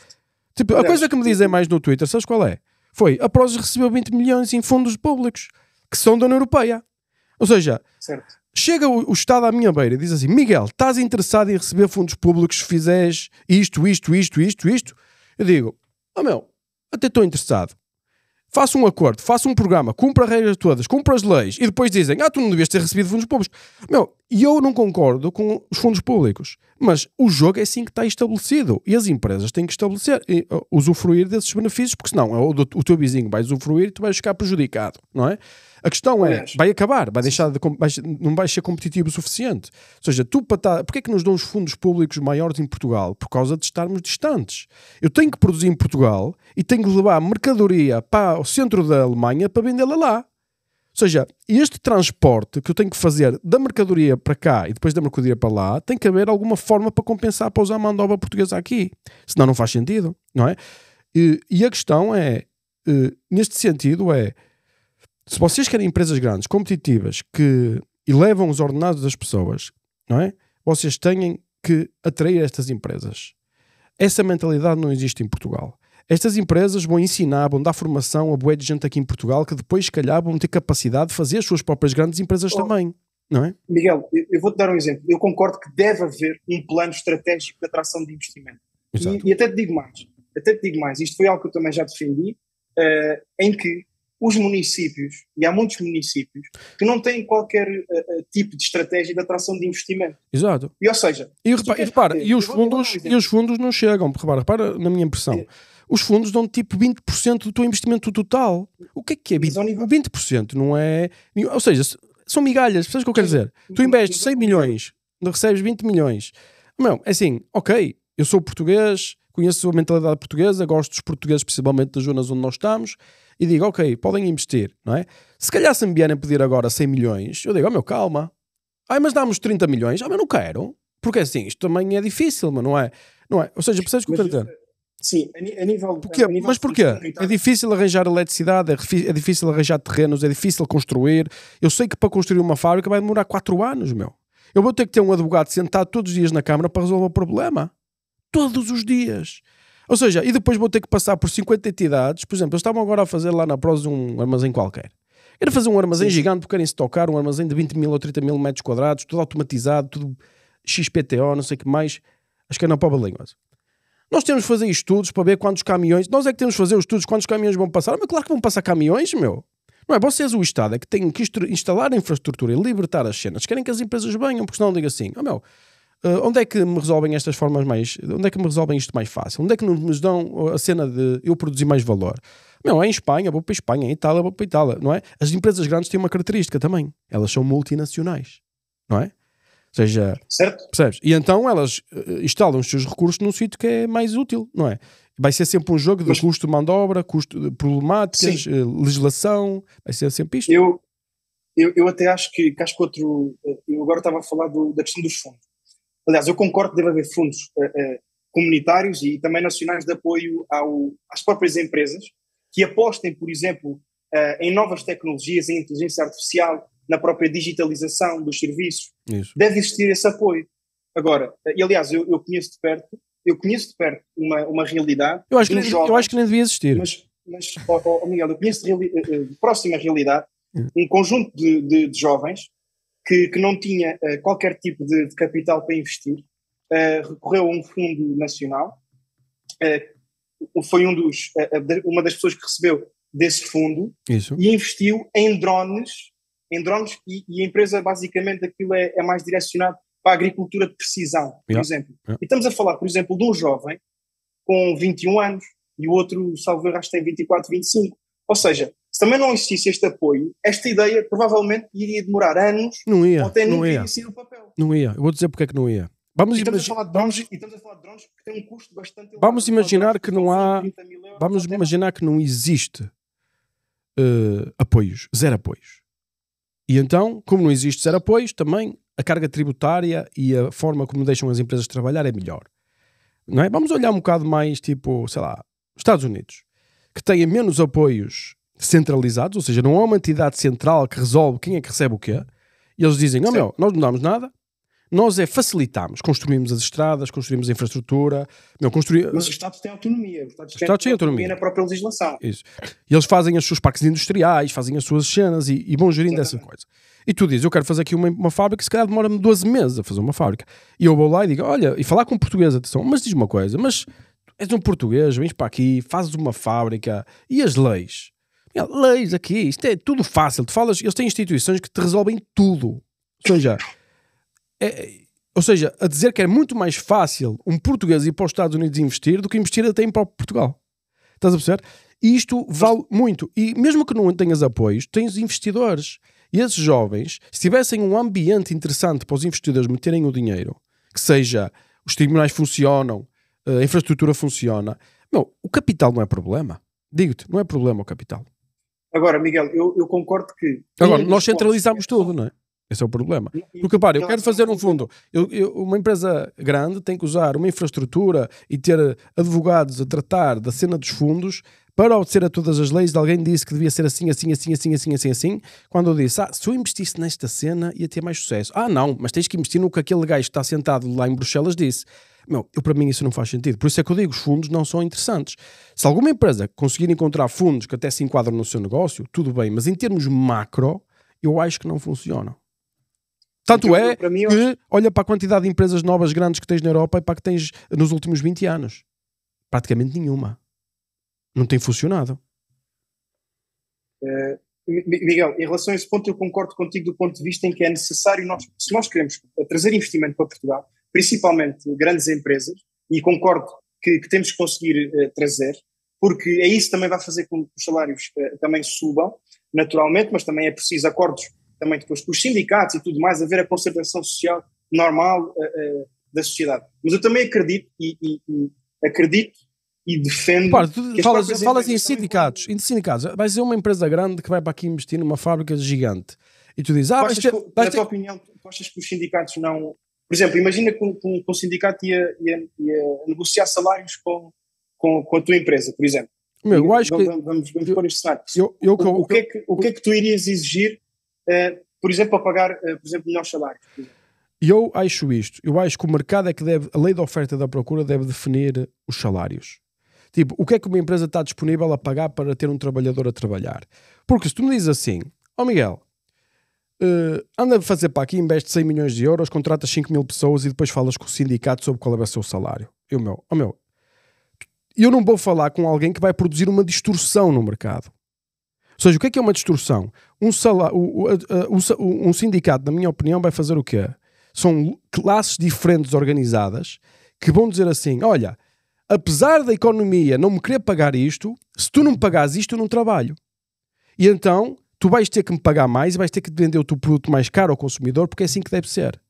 Tipo, a coisa que me dizem mais no Twitter, sabes qual é? Foi, a Prozis recebeu 20 milhões em fundos públicos, que são da União Europeia. Ou seja, chega o Estado à minha beira e diz assim, Miguel, estás interessado em receber fundos públicos se fizeres isto? Eu digo, até estou interessado. Faço um acordo, faço um programa, cumpro as regras todas, cumpro as leis, e depois dizem, tu não devias ter recebido fundos públicos. E eu não concordo com os fundos públicos, mas o jogo é assim que está estabelecido, e as empresas têm que estabelecer, usufruir desses benefícios, porque senão o teu vizinho vai usufruir e tu vais ficar prejudicado, não é? A questão é, vai acabar, não vai ser competitivo o suficiente. Ou seja, porque é que nos dão os fundos públicos maiores em Portugal? Por causa de estarmos distantes. Eu tenho que produzir em Portugal e tenho que levar mercadoria para o centro da Alemanha para vendê-la lá. Ou seja, este transporte que eu tenho que fazer da mercadoria para cá e depois da mercadoria para lá, tem que haver alguma forma para compensar para usar a mão de obra portuguesa aqui. Senão não faz sentido, não é? E a questão é, neste sentido, se vocês querem empresas grandes, competitivas, que elevam os ordenados das pessoas, não é? Vocês têm que atrair estas empresas. Essa mentalidade não existe em Portugal. Estas empresas vão ensinar, vão dar formação a bué de gente aqui em Portugal que depois, se calhar, vão ter capacidade de fazer as suas próprias grandes empresas também, não é? Miguel, eu vou-te dar um exemplo. Eu concordo que deve haver um plano estratégico de atração de investimento. E até te digo mais, isto foi algo que eu também já defendi, em que os municípios, e há muitos municípios, que não têm qualquer tipo de estratégia de atração de investimento. Exato. E ou seja... repara, os fundos não chegam, repara na minha impressão. Os fundos dão tipo 20% do teu investimento total. O que é 20%? Não é... Ou seja, são migalhas, percebes o que eu quero dizer? Tu investes 100 milhões, recebes 20 milhões. Meu, é assim, ok, eu sou português, conheço a mentalidade portuguesa, gosto dos portugueses, principalmente das zonas onde nós estamos, e digo, ok, podem investir, não é? Se calhar se me vierem pedir agora 100 milhões, eu digo, calma. Mas dá-nos 30 milhões. Mas não quero. Porque assim, isto também é difícil, mas não é? Ou seja, percebes o que eu quero dizer? Sim, a nível... Mas porquê? É difícil arranjar eletricidade, é difícil arranjar terrenos, é difícil construir. Eu sei que para construir uma fábrica vai demorar 4 anos, meu. Eu vou ter que ter um advogado sentado todos os dias na Câmara para resolver o problema. Todos os dias. Ou seja, e depois vou ter que passar por 50 entidades. Por exemplo, eles estavam agora a fazer lá na Prozis um armazém qualquer. Era fazer um armazém gigante porque querem se tocar, um armazém de 20 mil ou 30 mil metros quadrados, tudo automatizado, tudo XPTO, não sei o que mais. Acho que é na Póvoa de Línguas. Nós temos de fazer estudos para ver quantos caminhões... Nós é que temos de fazer os estudos quantos caminhões vão passar. Mas claro que vão passar caminhões, meu. Não é? Vocês, o Estado, é que têm que instalar a infraestrutura e libertar as cenas. Querem que as empresas venham, porque senão digo assim, onde é que me resolvem estas formas mais... Onde é que me resolvem isto mais fácil? Onde é que nos dão a cena de eu produzir mais valor? É em Espanha, vou para a Espanha, em Itália, vou para a Itália, não é? As empresas grandes têm uma característica também. Elas são multinacionais, não é? Ou seja, certo. Percebes? E então elas instalam os seus recursos num sítio que é mais útil, não é? Vai ser sempre um jogo de custo de mão de obra, custo de problemáticas, legislação, vai ser sempre isto. Eu até acho que outro... Eu agora estava a falar da questão dos fundos. Aliás, eu concordo que deve haver fundos comunitários e também nacionais de apoio às próprias empresas que apostem, por exemplo, em novas tecnologias, em inteligência artificial, na própria digitalização dos serviços. Isso. Deve existir esse apoio. Agora, e aliás, eu conheço de perto uma realidade... Eu acho que nem devia existir. Mas Miguel, eu conheço de próxima realidade um conjunto de jovens que não tinha qualquer tipo de capital para investir, recorreu a um fundo nacional, foi uma das pessoas que recebeu desse fundo. Isso. E investiu em drones e a empresa basicamente aquilo é mais direcionado para a agricultura de precisão, por exemplo. E estamos a falar, por exemplo, de um jovem com 21 anos e o outro, salvo erro, acho que tem 24, 25. Ou seja, se também não existisse este apoio, esta ideia provavelmente iria demorar anos ou até nunca ia sair do papel. Não ia. Eu vou dizer porque é que não ia. Estamos a falar de drones que têm um custo bastante elevado. Vamos imaginar que não há... Vamos imaginar que não existe apoios, zero apoios. E então, como não existe zero apoios, também a carga tributária e a forma como deixam as empresas trabalhar é melhor. Não é? Vamos olhar um bocado mais, tipo, sei lá, Estados Unidos, que têm menos apoios centralizados, ou seja, não há uma entidade central que resolve quem é que recebe o quê. E eles dizem, nós não damos nada, nós facilitamos, construímos as estradas, construímos a infraestrutura. Mas os Estados têm autonomia. Os Estados têm autonomia na própria legislação. Isso. E eles fazem os seus parques industriais, fazem as suas cenas e vão gerindo essa coisa. E tu dizes, eu quero fazer aqui uma fábrica, se calhar demora-me 12 meses a fazer uma fábrica. E eu vou lá e digo, olha, e falar com um português, atenção, mas diz uma coisa, mas és um português, vens para aqui, fazes uma fábrica, e as leis? Leis aqui, isto é tudo fácil. Tu falas, eles têm instituições que te resolvem tudo. Ou seja, a dizer que é muito mais fácil um português ir para os Estados Unidos investir do que investir até em próprio Portugal. Estás a perceber? E isto vale muito. E mesmo que não tenhas apoios, tens investidores. E esses jovens, se tivessem um ambiente interessante para os investidores meterem o dinheiro, que seja, os tribunais funcionam, a infraestrutura funciona, o capital não é problema. Digo-te, não é problema o capital. Agora, Miguel, eu concordo que... Agora, nós centralizamos tudo, não é? Esse é o problema. Porque, repara, eu quero fazer um fundo. Uma empresa grande tem que usar uma infraestrutura e ter advogados a tratar da cena dos fundos para obedecer a todas as leis. Alguém disse que devia ser assim, assim, assim, assim, assim, assim, assim. Quando eu disse, se eu investisse nesta cena ia ter mais sucesso. Não, mas tens que investir no que aquele gajo que está sentado lá em Bruxelas disse. Para mim isso não faz sentido. Por isso é que eu digo, os fundos não são interessantes. Se alguma empresa conseguir encontrar fundos que até se enquadram no seu negócio, tudo bem. Mas em termos macro, eu acho que não funcionam. Tanto que olha para a quantidade de empresas novas grandes que tens na Europa e para a que tens nos últimos 20 anos. Praticamente nenhuma. Não tem funcionado. Miguel, em relação a esse ponto, eu concordo contigo do ponto de vista em que é necessário, se nós queremos trazer investimento para Portugal, principalmente grandes empresas, e concordo que temos que conseguir trazer, porque é isso que também vai fazer com que os salários também subam, naturalmente, mas também é preciso acordos também depois com os sindicatos e tudo mais, haver a concertação social normal da sociedade. Mas eu também acredito e defendo... Tu falas em sindicatos. Em sindicatos. Vai ser uma empresa grande que vai para aqui investir numa fábrica gigante. E tu dizes... na tua opinião, tu achas que os sindicatos não... Por exemplo, imagina que um sindicato ia negociar salários com a tua empresa, por exemplo. Eu acho que... Vamos pôr este cenário. O que é que tu irias exigir, por exemplo, para pagar, por exemplo, melhores salários? Eu acho isto. Eu acho que o mercado é que deve... A lei da oferta e da procura deve definir os salários. Tipo, o que é que uma empresa está disponível a pagar para ter um trabalhador a trabalhar? Porque se tu me dizes assim, Miguel, anda a fazer para aqui, investe 100 milhões de euros, contratas 5 mil pessoas e depois falas com o sindicato sobre qual é o seu salário. Eu não vou falar com alguém que vai produzir uma distorção no mercado. Ou seja, o que é uma distorção? Um sindicato, na minha opinião, vai fazer o quê? São classes diferentes organizadas que vão dizer assim, olha, apesar da economia não me querer pagar isto, se tu não me pagares isto, eu não trabalho. E então, tu vais ter que me pagar mais e vais ter que vender o teu produto mais caro ao consumidor, porque é assim que deve ser.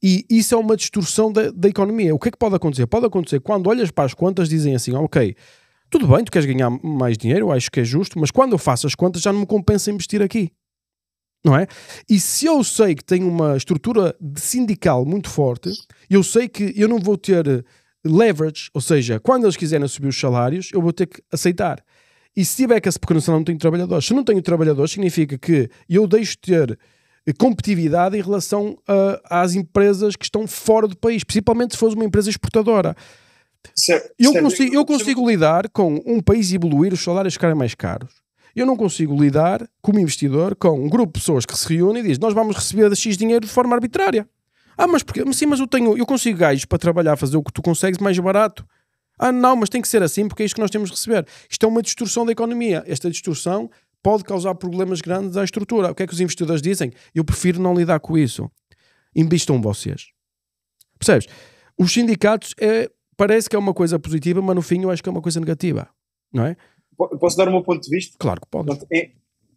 E isso é uma distorção da economia. O que é que pode acontecer? Pode acontecer quando olhas para as contas, dizem assim, ok, tudo bem, tu queres ganhar mais dinheiro, eu acho que é justo, mas quando eu faço as contas já não me compensa investir aqui. Não é? E se eu sei que tenho uma estrutura sindical muito forte, eu sei que eu não vou ter leverage, ou seja, quando eles quiserem subir os salários, eu vou ter que aceitar. E se tiver que, porque senão não tenho trabalhadores. Se não tenho trabalhadores, significa que eu deixo de ter competitividade em relação às empresas que estão fora do país, principalmente se for uma empresa exportadora. Eu consigo lidar com um país evoluir, os salários ficarem mais caros. Eu não consigo lidar, como investidor, com um grupo de pessoas que se reúne e diz, nós vamos receber X dinheiro de forma arbitrária. Mas porquê? Sim, mas eu consigo gajos para trabalhar, fazer o que tu consegues mais barato. Não, mas tem que ser assim porque é isto que nós temos de receber. Isto é uma distorção da economia. Esta distorção pode causar problemas grandes à estrutura. O que é que os investidores dizem? Eu prefiro não lidar com isso. Investam vocês. Percebes? Os sindicatos parece que é uma coisa positiva, mas no fim eu acho que é uma coisa negativa. Não é? Posso dar o meu ponto de vista? Claro que podes.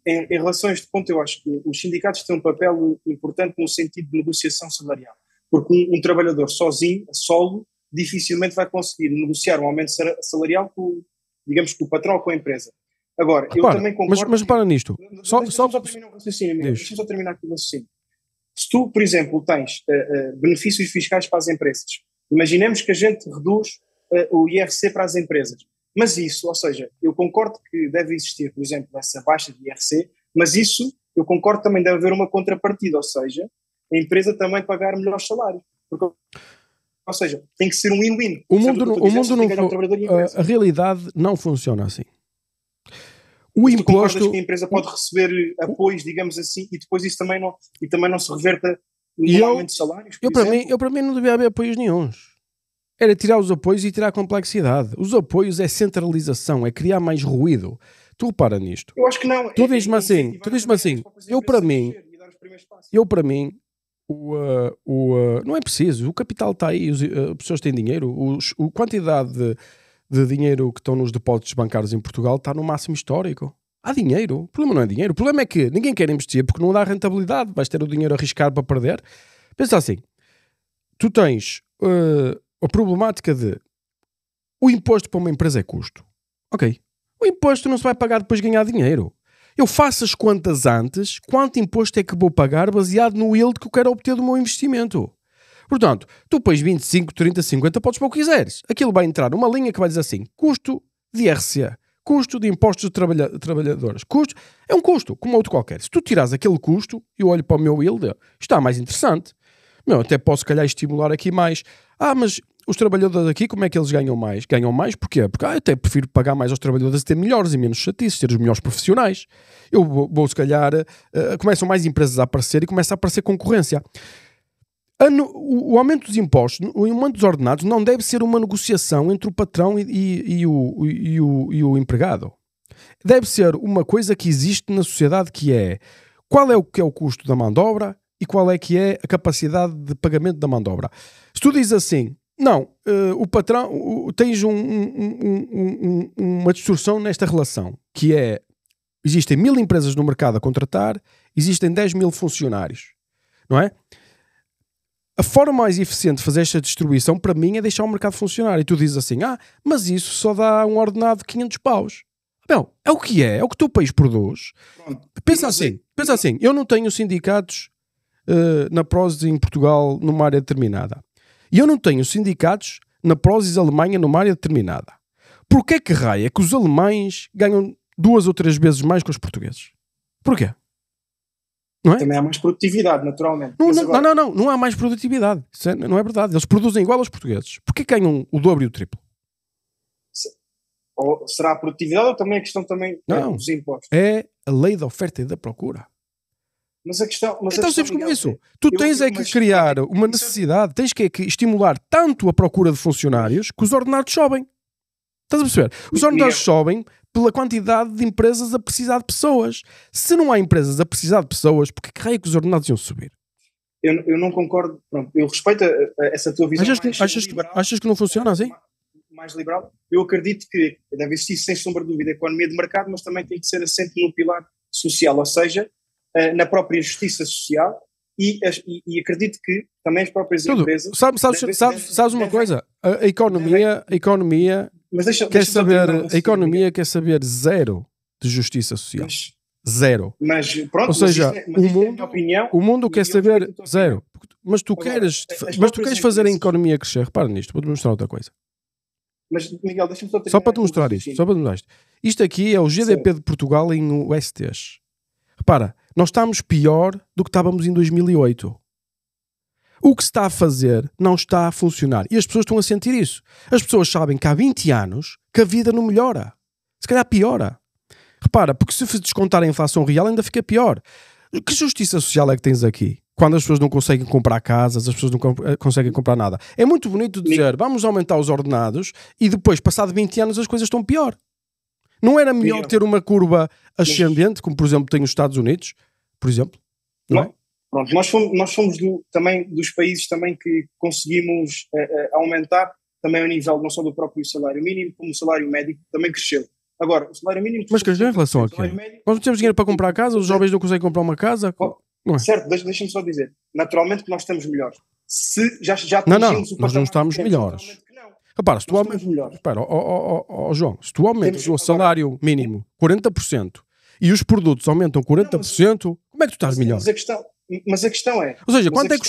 Em relação a este ponto, eu acho que os sindicatos têm um papel importante no sentido de negociação salarial. Porque um trabalhador sozinho, solo, dificilmente vai conseguir negociar um aumento salarial com, digamos, com o patrão ou com a empresa. Agora, eu também concordo... Mas repara nisto. Deixa-me só terminar o raciocínio. Deixa-me só terminar aqui o raciocínio. Se tu, por exemplo, tens benefícios fiscais para as empresas, imaginemos que a gente reduz o IRC para as empresas. Mas isso, ou seja, eu concordo que deve existir, por exemplo, essa baixa de IRC, mas isso, eu concordo também deve haver uma contrapartida, ou seja, a empresa também pagar melhores salários. Porque, ou seja, tem que ser um win-win. A realidade não funciona assim. O imposto... que a empresa pode receber apoios, digamos assim, e depois isso também não se reverta no aumento de salários, para mim não devia haver apoios nenhuns. Era tirar os apoios e tirar a complexidade. Os apoios é centralização, é criar mais ruído. Tu repara nisto. Eu acho que não. Tu diz-me assim, eu para mim, não é preciso, o capital está aí, as pessoas têm dinheiro, a quantidade de dinheiro que estão nos depósitos bancários em Portugal está no máximo histórico. Há dinheiro, o problema não é dinheiro, o problema é que ninguém quer investir porque não dá rentabilidade, vais ter o dinheiro a arriscar para perder. Pensa assim, tu tens... a problemática de o imposto para uma empresa é custo. Ok. O imposto não se vai pagar depois de ganhar dinheiro. Eu faço as contas antes, quanto imposto é que vou pagar baseado no yield que eu quero obter do meu investimento. Portanto, tu pões 25, 30, 50, podes pôr o que quiseres. Aquilo vai entrar numa linha que vai dizer assim, custo de IRC, custo de impostos de trabalhadores. Custo é um custo, como outro qualquer. Se tu tirares aquele custo, eu olho para o meu yield, está mais interessante. Até posso, se calhar, estimular aqui mais. Mas os trabalhadores aqui, como é que eles ganham mais? Ganham mais porquê? Porque eu até prefiro pagar mais aos trabalhadores e ter melhores e menos chatices, ter os melhores profissionais. Eu vou se calhar, começam mais empresas a aparecer e começa a aparecer concorrência. O aumento dos impostos, o aumento dos ordenados não deve ser uma negociação entre o patrão e o empregado. Deve ser uma coisa que existe na sociedade, que é qual é o custo da mão de obra e qual é que é a capacidade de pagamento da mão de obra. Se tu dizes assim, não, o patrão, tens uma distorção nesta relação, que é, existem 1000 empresas no mercado a contratar, existem 10.000 funcionários, não é? A forma mais eficiente de fazer esta distribuição, para mim, é deixar o mercado funcionar. E tu dizes assim, mas isso só dá um ordenado de 500 paus. Não, é o que é o que o teu país produz. Pensa assim, eu não tenho sindicatos na Prozis em Portugal numa área determinada. E eu não tenho sindicatos na Prozis Alemanha numa área determinada. Porquê que raio é que os alemães ganham 2 ou 3 vezes mais que os portugueses? Porquê? Não é? Também há mais produtividade, naturalmente. Não há mais produtividade. Isso não é verdade. Eles produzem igual aos portugueses. Porquê ganham o dobro e o triplo? Ou será a produtividade ou também a questão dos impostos? É a lei da oferta e da procura. Mas a questão... Então simples como isso. Tu tens que criar uma necessidade, tens que estimular tanto a procura de funcionários que os ordenados sobem. Estás a perceber? Os ordenados sobem pela quantidade de empresas a precisar de pessoas. Se não há empresas a precisar de pessoas, porque que raio é que os ordenados iam subir? Eu não concordo. Pronto, eu respeito essa tua visão. Achas que não funciona assim? Mais liberal. Eu acredito que deve existir, sem sombra de dúvida, a economia de mercado, mas também tem que ser assente no pilar social, ou seja, na própria justiça social e acredito que também as próprias empresas... Sabes uma coisa? A economia quer saber zero de justiça social. Zero. Mas pronto, ou seja, o mundo quer saber zero. Mas tu queres fazer a economia crescer. Repara nisto, vou-te mostrar outra coisa. Mas, Miguel, deixa-me só... Só para te mostrar isto. Isto aqui é o GDP de Portugal em USTs. Repara, nós estamos pior do que estávamos em 2008. O que se está a fazer não está a funcionar. E as pessoas estão a sentir isso. As pessoas sabem que há 20 anos que a vida não melhora. Se calhar piora. Repara, porque se descontar a inflação real ainda fica pior. Que justiça social é que tens aqui? Quando as pessoas não conseguem comprar casas, as pessoas não conseguem comprar nada. É muito bonito dizer, vamos aumentar os ordenados e depois, passado 20 anos, as coisas estão pior. Não era melhor ter uma curva ascendente, como por exemplo tem os Estados Unidos, por exemplo? Não é? Pronto, nós somos também dos países também que conseguimos aumentar também ao nível não só do próprio salário mínimo, como o salário médio também cresceu. Agora, o salário mínimo... Mas cresceu em relação a quê? Nós não temos dinheiro para comprar casa, os jovens não conseguem comprar uma casa... Não é? Certo, deixa-me só dizer. Naturalmente que nós estamos melhores. Se já atingimos nós não estamos melhores. Repara, se tu João, se tu aumentas o salário mínimo 40% e os produtos aumentam 40%, como é que tu estás melhor? Mas a questão é... Ou seja, quanto é que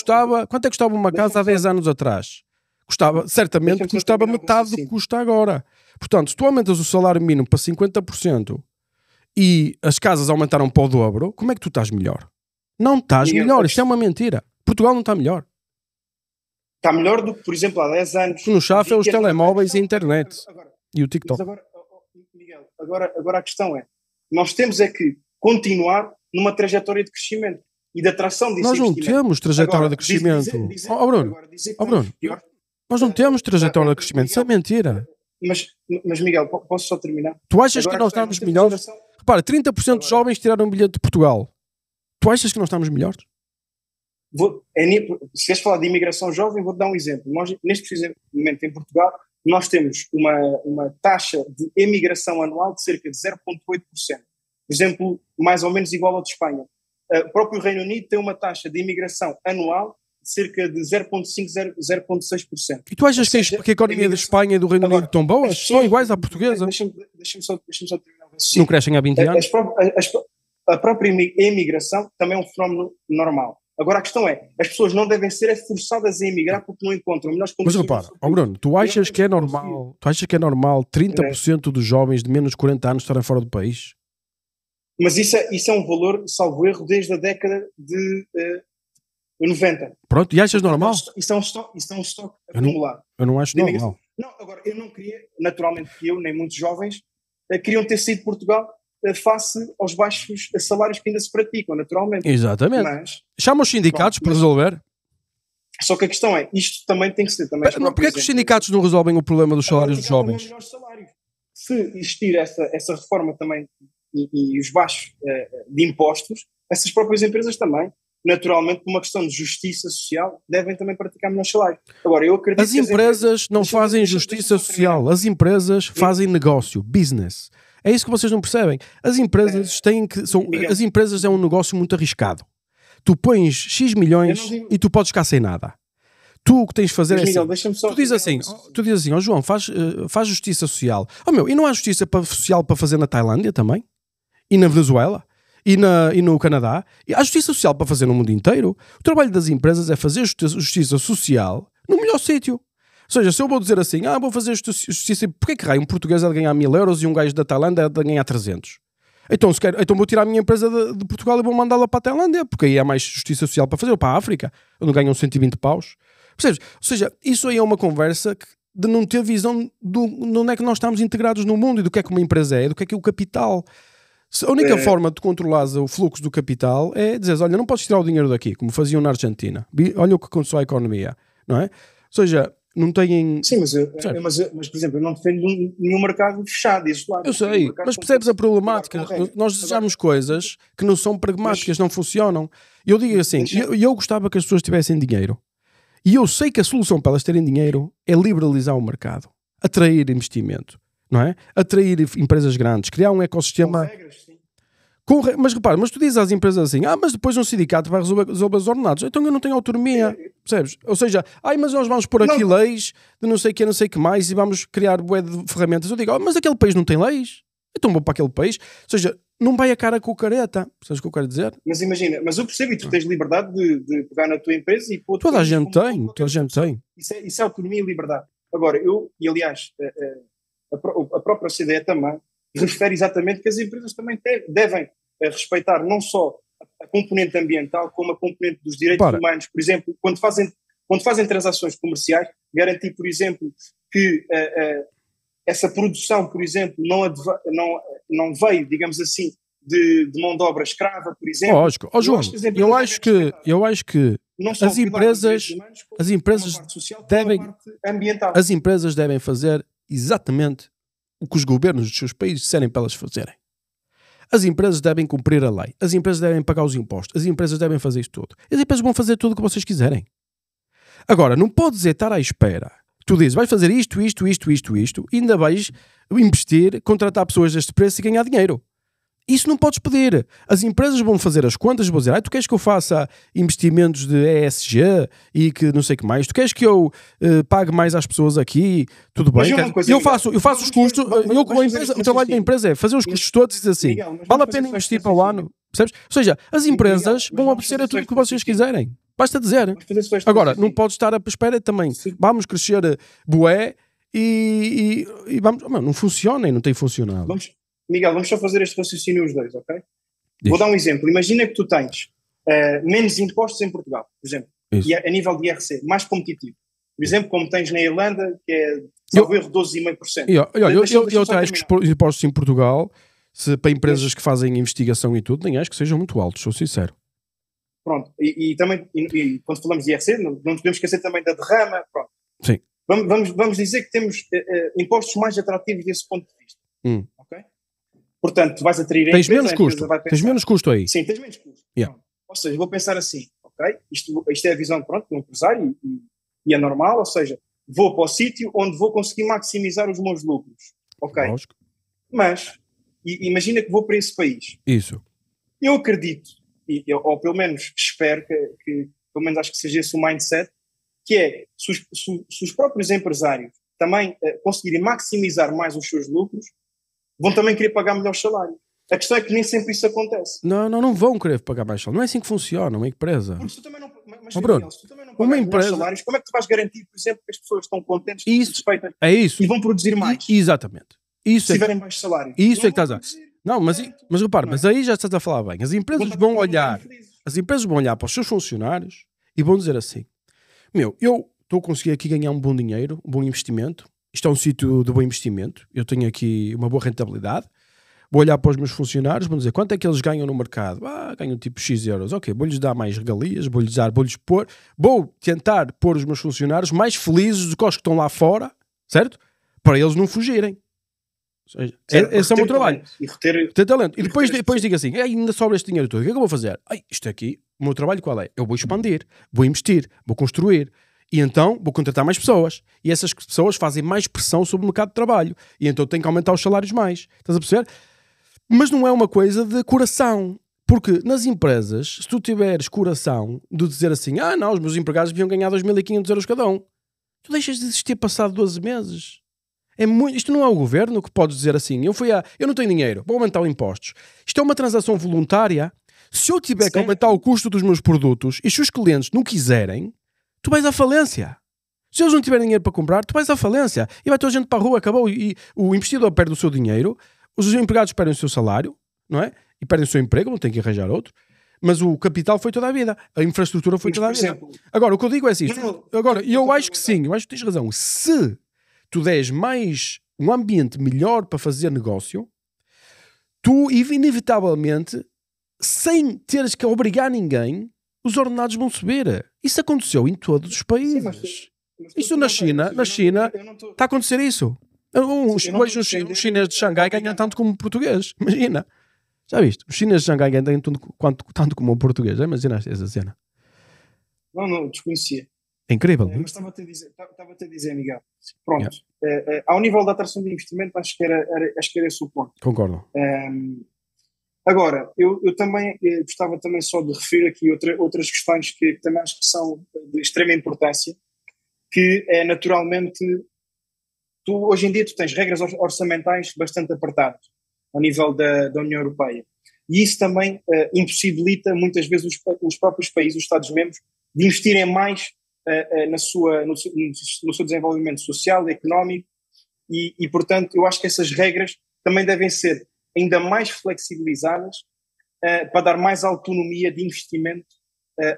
custava uma casa há 10 anos atrás? Certamente custava metade do que custa agora. Portanto, se tu aumentas o salário mínimo para 50% e as casas aumentaram para o dobro, como é que tu estás melhor? Não estás melhor, isto é uma mentira. Portugal não está melhor. Está melhor do que, por exemplo, há 10 anos. No chafe é os telemóveis e a internet. E o TikTok. Miguel, agora a questão é, nós temos é que continuar numa trajetória de crescimento e de atração disso. Nós não temos trajetória de crescimento. Bruno, nós não temos trajetória de crescimento. Isso é mentira. Mas Miguel, posso só terminar? Tu achas que nós estamos melhores? Repara, 30% dos jovens tiraram um bilhete de Portugal. Tu achas que nós estamos melhores? Se queres falar de imigração jovem, vou-te dar um exemplo. Nós, neste preciso momento em Portugal, nós temos uma taxa de emigração anual de cerca de 0,8%. Por exemplo, mais ou menos igual ao de Espanha. O próprio Reino Unido tem uma taxa de imigração anual de cerca de 0,5%, 0,6%. E tu achas que a economia da Espanha e do Reino Unido estão boas? São iguais à portuguesa? Deixa-me só terminar. Não crescem há 20 anos? a própria imigração também é um fenómeno normal. Agora a questão é, as pessoas não devem ser forçadas a emigrar porque não encontram melhores condições. Mas repara, Bruno, tu achas que é normal 30% dos jovens de menos de 40 anos estarem fora do país? Mas isso é um valor, salvo erro, desde a década de 90. Pronto, e achas normal? Isso é um estoque acumulado. Eu não acho normal. Não, agora, eu não queria, naturalmente que eu, nem muitos jovens, queriam ter saído de Portugal face aos baixos salários que ainda se praticam, naturalmente. Exatamente. Mas, chama os sindicatos para resolver. Só que a questão é, isto também tem que ser... Porquê é que os sindicatos não resolvem o problema dos salários dos jovens? Se existir essa reforma também e os baixos de impostos, essas próprias empresas também, naturalmente, por uma questão de justiça social, devem também praticar melhores salários. Agora, eu acredito as empresas não fazem justiça social, as empresas fazem negócio, business. É isso que vocês não percebem. As empresas as empresas é um negócio muito arriscado. Tu pões X milhões e tu podes ficar sem nada. Tu o que tens de fazer é assim. Tu dizes assim, ó João, faz justiça social. E não há justiça social para fazer na Tailândia também? E na Venezuela? E no Canadá? E há justiça social para fazer no mundo inteiro? O trabalho das empresas é fazer justiça social no melhor sítio. Ou seja, se eu vou dizer assim, vou fazer justiça, porquê que raio um português é de ganhar 1000 euros e um gajo da Tailândia é de ganhar 300? Então vou tirar a minha empresa de Portugal e vou mandá-la para a Tailândia, porque aí há mais justiça social para fazer, ou para a África, onde ganham 120 paus. Percebes? Ou seja, isso aí é uma conversa de não ter visão de onde é que nós estamos integrados no mundo e do que é que uma empresa é, do que é o capital. A única forma de controlares o fluxo do capital é dizeres, olha, não podes tirar o dinheiro daqui, como faziam na Argentina. Olha o que aconteceu à economia, não é? Ou seja, não têm... Sim, mas por exemplo, eu não defendo nenhum mercado fechado, isolado. Eu sei, mas percebes a problemática? Nós desejamos coisas que não são pragmáticas, não funcionam. Eu digo assim, eu gostava que as pessoas tivessem dinheiro. E eu sei que a solução para elas terem dinheiro é liberalizar o mercado, atrair investimento, não é? Atrair empresas grandes, criar um ecossistema... Com regras, sim. Mas repara, mas tu dizes às empresas assim, mas depois um sindicato vai resolver os ordenados, então eu não tenho autonomia, percebes? Ou seja, mas nós vamos pôr aqui leis de não sei o que mais e vamos criar bué de ferramentas. Eu digo, mas aquele país não tem leis, então vou para aquele país. Ou seja, não vai a cara com o careta, sabes o que eu quero dizer? Mas imagina, eu percebo e tu tens liberdade de pegar na tua empresa e pôr... Toda a gente tem. Isso é autonomia e liberdade. Agora, aliás, a própria OCDE também refere exatamente que as empresas também devem respeitar não só a componente ambiental, como a componente dos direitos humanos. Por exemplo, quando fazem transações comerciais, garantir, por exemplo, que essa produção, por exemplo, não veio, digamos assim, de mão de obra escrava, por exemplo. Lógico. João, eu acho que as empresas devem fazer exatamente o que os governos dos seus países disserem para elas fazerem. As empresas devem cumprir a lei. As empresas devem pagar os impostos. As empresas devem fazer isto tudo. As empresas vão fazer tudo o que vocês quiserem. Agora, não podes estar à espera. Tu dizes, vais fazer isto, e ainda vais investir, contratar pessoas deste preço e ganhar dinheiro. Isso não podes pedir. As empresas vão fazer as contas e vão dizer, tu queres que eu faça investimentos de ESG e que não sei o que mais? Tu queres que eu pague mais às pessoas aqui? Tudo bem. Eu faço os custos. O trabalho da empresa é fazer os custos todos e dizer assim, vale a pena investir para o ano. Percebes? Ou seja, as empresas vão obedecer a tudo o que vocês quiserem. Basta dizer. Agora, não podes estar à espera também. Vamos crescer bué e vamos... Não funciona e não tem funcionado. Miguel, vamos só fazer este raciocínio os dois, ok? Vou dar um exemplo. Imagina que tu tens menos impostos em Portugal, por exemplo, e a nível de IRC, mais competitivo. Por exemplo, como tens na Irlanda, que é, salvo erro, 12,5%. Eu acho que os impostos em Portugal, para empresas que fazem investigação e tudo, nem acho que sejam muito altos, sou sincero. Pronto, e também, quando falamos de IRC, não podemos esquecer também da derrama, pronto. Sim. Vamos dizer que temos impostos mais atrativos desse ponto de vista, ok? Portanto, tu vais atrair a empresa... Tens menos custo aí. Sim, tens menos custo. Yeah. Ou seja, vou pensar assim, ok? Isto é a visão, pronto, do empresário e é normal, ou seja, vou para o sítio onde vou conseguir maximizar os meus lucros, ok? Lógico. Mas, imagina que vou para esse país. Isso. Eu acredito, ou pelo menos espero que pelo menos acho que seja esse o mindset, que é, se os próprios empresários também conseguirem maximizar mais os seus lucros, vão também querer pagar melhores salários. A questão é que nem sempre isso acontece. Não vão querer pagar mais salário. Não é assim que funciona uma empresa. Porque se tu também não, mas, Bruno, Miguel, se tu também não pagas melhores salários, como é que tu vais garantir, por exemplo, que as pessoas estão contentes, satisfeitas isso. e vão produzir mais? Exatamente. Isso se tiverem baixo salário. Isso é que estás a... Não, mas repara, mas aí já estás a falar bem. As empresas vão olhar para os seus funcionários e vão dizer assim: meu, eu estou a conseguir aqui ganhar um bom dinheiro, um bom investimento. Isto é um sítio de bom investimento. Eu tenho aqui uma boa rentabilidade. Vou olhar para os meus funcionários, vou dizer quanto é que eles ganham no mercado. Ganham tipo X euros. Ok, vou-lhes dar mais regalias, vou tentar pôr os meus funcionários mais felizes do que os que estão lá fora, certo? Para eles não fugirem. Esse é o meu trabalho. Ter talento. E depois digo assim: ainda sobra este dinheiro todo. O que é que eu vou fazer? Isto aqui, o meu trabalho qual é? Eu vou expandir, vou investir, vou construir. E então vou contratar mais pessoas. E essas pessoas fazem mais pressão sobre o mercado de trabalho. E então tenho que aumentar os salários mais. Estás a perceber? Mas não é uma coisa de coração. Porque nas empresas, se tu tiveres coração de dizer assim: não, os meus empregados deviam ganhar 2.500 euros cada um. Tu deixas de existir passado 12 meses. Isto não é o governo que pode dizer assim: eu não tenho dinheiro, vou aumentar os impostos. Isto é uma transação voluntária. Se eu tiver que aumentar o custo dos meus produtos e se os clientes não quiserem, tu vais à falência. Se eles não tiverem dinheiro para comprar, tu vais à falência. E vai toda a gente para a rua, acabou. E o investidor perde o seu dinheiro, os empregados perdem o seu salário, não é? E perdem o seu emprego, não tem que arranjar outro. Mas o capital foi toda a vida. A infraestrutura foi toda a vida. Agora, o que eu digo é assim. Eu acho que sim, eu acho que tens razão. Se tu des mais um ambiente melhor para fazer negócio, tu inevitavelmente, sem teres que obrigar ninguém, os ordenados vão subir. Isso aconteceu em todos os países. Isso na China está a acontecer isso. Um chinês de Xangai ganha tanto como um português. Imagina. Já viste? Os chineses de Xangai ganham tanto como um português. Já imaginaste essa cena? Não, desconhecia. É incrível. Mas estava-te a dizer, Miguel. Pronto. Ao nível da atração de investimento, acho que era esse o ponto. Concordo. Agora, eu também gostava também só de referir aqui outras questões que também acho que são de extrema importância, que é naturalmente, hoje em dia tu tens regras orçamentais bastante apertadas ao nível da União Europeia. E isso também impossibilita muitas vezes os próprios países, os Estados-membros, de investirem mais no seu desenvolvimento social, económico e, portanto, eu acho que essas regras também devem ser ainda mais flexibilizadas para dar mais autonomia de investimento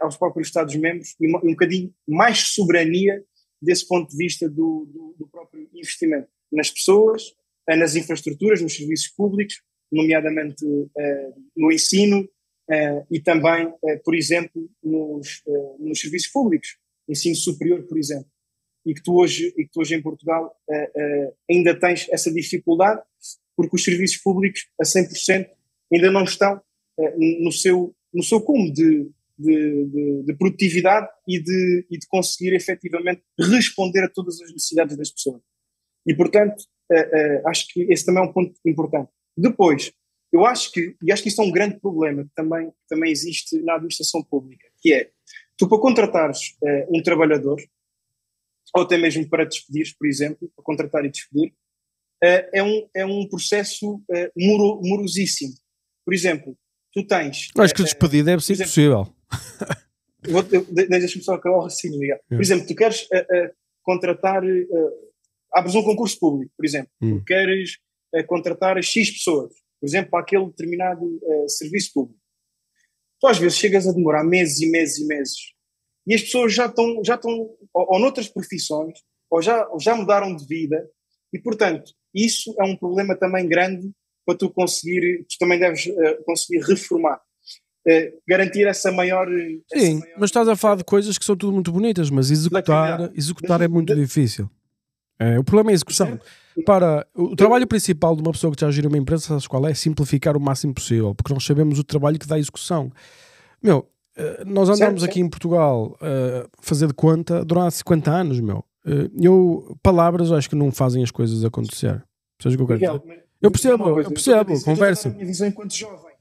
aos próprios Estados-membros e um bocadinho mais soberania desse ponto de vista do próprio investimento nas pessoas, nas infraestruturas, nos serviços públicos, nomeadamente no ensino e também, por exemplo, nos serviços públicos, ensino superior, por exemplo, e que tu hoje em Portugal ainda tens essa dificuldade porque os serviços públicos a 100% ainda não estão no seu cume de produtividade e de conseguir efetivamente responder a todas as necessidades das pessoas. E, portanto, acho que esse também é um ponto importante. Depois, eu acho que isso é um grande problema que também existe na administração pública, que é, tu para contratares um trabalhador, ou até mesmo para despedires, por exemplo, para contratar e despedir, é um processo morosíssimo. Por exemplo, tu tens... Acho que despedir deve ser possível. Deixa-me só acabar assim, Miguel. Por exemplo, tu queres contratar... abres um concurso público, por exemplo. Tu queres contratar X pessoas, por exemplo, para aquele determinado serviço público. Tu às vezes chegas a demorar meses e meses e meses e as pessoas já estão ou noutras profissões ou já mudaram de vida e, portanto, isso é um problema também grande para tu também deves conseguir reformar. Garantir essa maior... Sim, mas estás a falar de coisas que são tudo muito bonitas, mas executar é muito difícil. O problema é a execução. O trabalho principal de uma pessoa que já gira uma empresa, sabes qual é? Simplificar o máximo possível, porque nós sabemos o trabalho que dá a execução. Nós andamos aqui em Portugal a fazer de conta durante 50 anos, palavras acho que não fazem as coisas acontecer. Percebes o que eu quero dizer? Eu percebo, conversa. A minha visão enquanto jovem.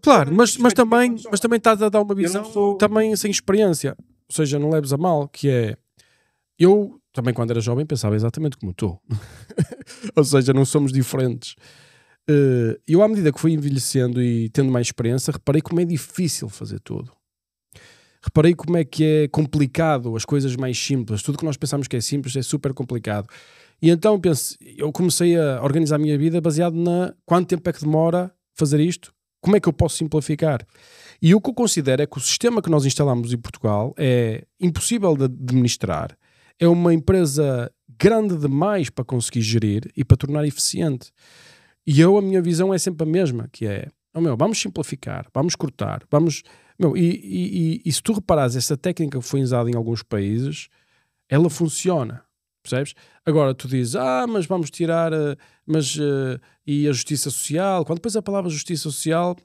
Claro, mas também estás a dar uma visão também sem experiência. Ou seja, não leves a mal, que é... Eu também quando era jovem pensava exatamente como tu. Ou seja, não somos diferentes. eu, à medida que fui envelhecendo e tendo mais experiência, reparei como é difícil fazer tudo. Reparei como é que é complicado as coisas mais simples. Tudo que nós pensamos que é simples é super complicado. E então eu comecei a organizar a minha vida baseado na quanto tempo é que demora fazer isto, como é que eu posso simplificar. E o que eu considero é que o sistema que nós instalamos em Portugal é impossível de administrar. É uma empresa grande demais para conseguir gerir e para tornar eficiente. E a minha visão é sempre a mesma, que é, vamos simplificar, vamos cortar, vamos... E se tu reparares, essa técnica que foi usada em alguns países, ela funciona, percebes? Agora tu dizes, mas vamos tirar, e a justiça social, quando depois a palavra justiça social,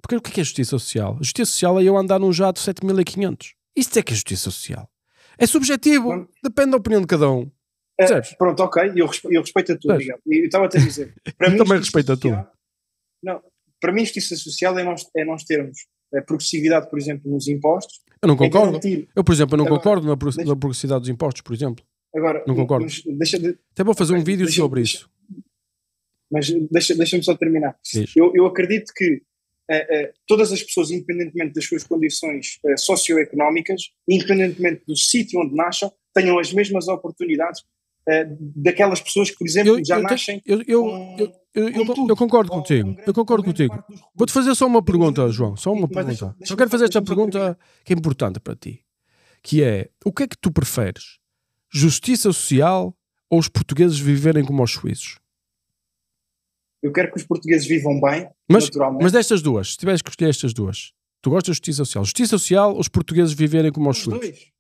porque o que é justiça social? A justiça social é eu andar num jato 7.500. Isso é que é justiça social. É subjetivo, depende da opinião de cada um. Pronto, ok, eu respeito a tua, Miguel. Eu estava a dizer, para mim, também respeito a tua. Não, para mim justiça social é nós termos a progressividade, por exemplo, nos impostos. Eu não concordo. Eu, por exemplo, não concordo na progressividade dos impostos, por exemplo. Agora, não concordo. Até vou fazer um vídeo sobre isso. Mas deixa-me só terminar. Eu acredito que todas as pessoas, independentemente das suas condições socioeconómicas, independentemente do sítio onde nasçam, tenham as mesmas oportunidades daquelas pessoas que, por exemplo, já nascem... Eu concordo contigo. Eu concordo contigo. Vou-te fazer só uma pergunta, João. Só uma pergunta. Só quero fazer esta pergunta que é importante para ti. Que é, o que é que tu preferes? Justiça social ou os portugueses viverem como os suíços? Eu quero que os portugueses vivam bem, naturalmente. Mas destas duas, se tiveres que escolher estas duas, tu gostas de justiça social? Justiça social ou os portugueses viverem como os suíços?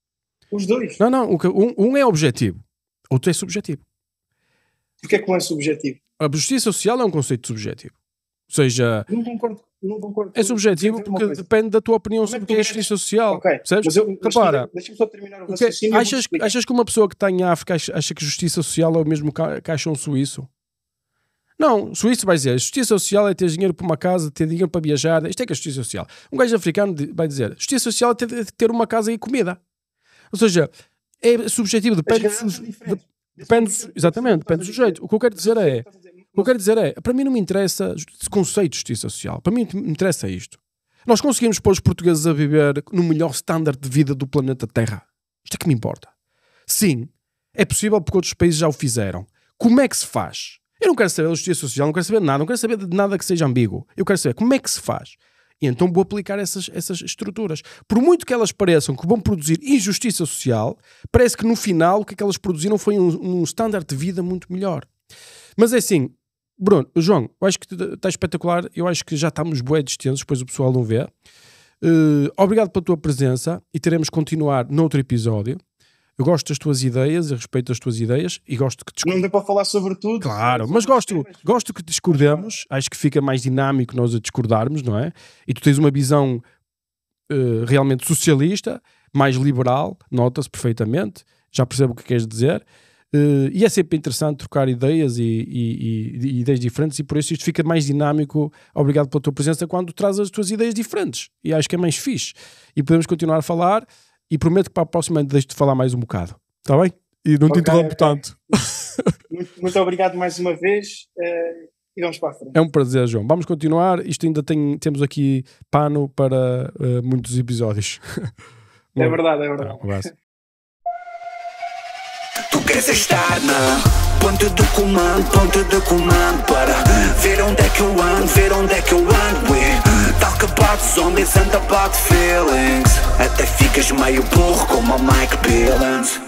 Os dois. Não. Um é objetivo, outro é subjetivo. Porquê que um é subjetivo? A justiça social é um conceito subjetivo. Ou seja... Não concordo. É subjetivo porque depende da tua opinião sobre o que é justiça social. Ok, percebes? Repara, deixa-me só terminar o raciocínio. Achas que uma pessoa que está em África acha que justiça social é o mesmo que acha um suíço? Não, o suíço vai dizer, justiça social é ter dinheiro para uma casa, ter dinheiro para viajar, isto é que é justiça social. Um gajo africano vai dizer, justiça social é ter uma casa e comida. Ou seja, é subjetivo, depende do sujeito. O que eu quero dizer é, para mim não me interessa esse conceito de justiça social, para mim me interessa isto. Nós conseguimos pôr os portugueses a viver no melhor standard de vida do planeta Terra. Isto é que me importa. Sim, é possível porque outros países já o fizeram. Como é que se faz? Eu não quero saber da justiça social, não quero saber de nada, não quero saber de nada que seja ambíguo. Eu quero saber como é que se faz. E então vou aplicar essas estruturas. Por muito que elas pareçam que vão produzir injustiça social, parece que no final o que elas produziram foi um standard de vida muito melhor. Mas é assim, João, eu acho que está espetacular, eu acho que já estamos bué distantes, depois o pessoal não vê. Obrigado pela tua presença e teremos que continuar noutro episódio. Eu gosto das tuas ideias, eu respeito as tuas ideias e gosto que Não dá para falar sobre tudo. Claro, mas gosto que discordemos. Acho que fica mais dinâmico nós a discordarmos, não é? E tu tens uma visão realmente socialista, mais liberal, nota-se perfeitamente. Já percebo o que queres dizer. E é sempre interessante trocar ideias e ideias diferentes e por isso isto fica mais dinâmico. Obrigado pela tua presença quando traz as tuas ideias diferentes. E acho que é mais fixe. E podemos continuar a falar. E prometo que para a próxima deixo-te falar mais um bocado. Está bem? E não te interrompo tanto. Muito obrigado mais uma vez e vamos para a frente. É um prazer, João. Vamos continuar. Isto ainda temos aqui pano para muitos episódios. É verdade. Um abraço. Tu queres estar na ponte de comando para ver onde é que eu ando, talk about zombies and about feelings. Até ficas meio burro como o Mike Billings.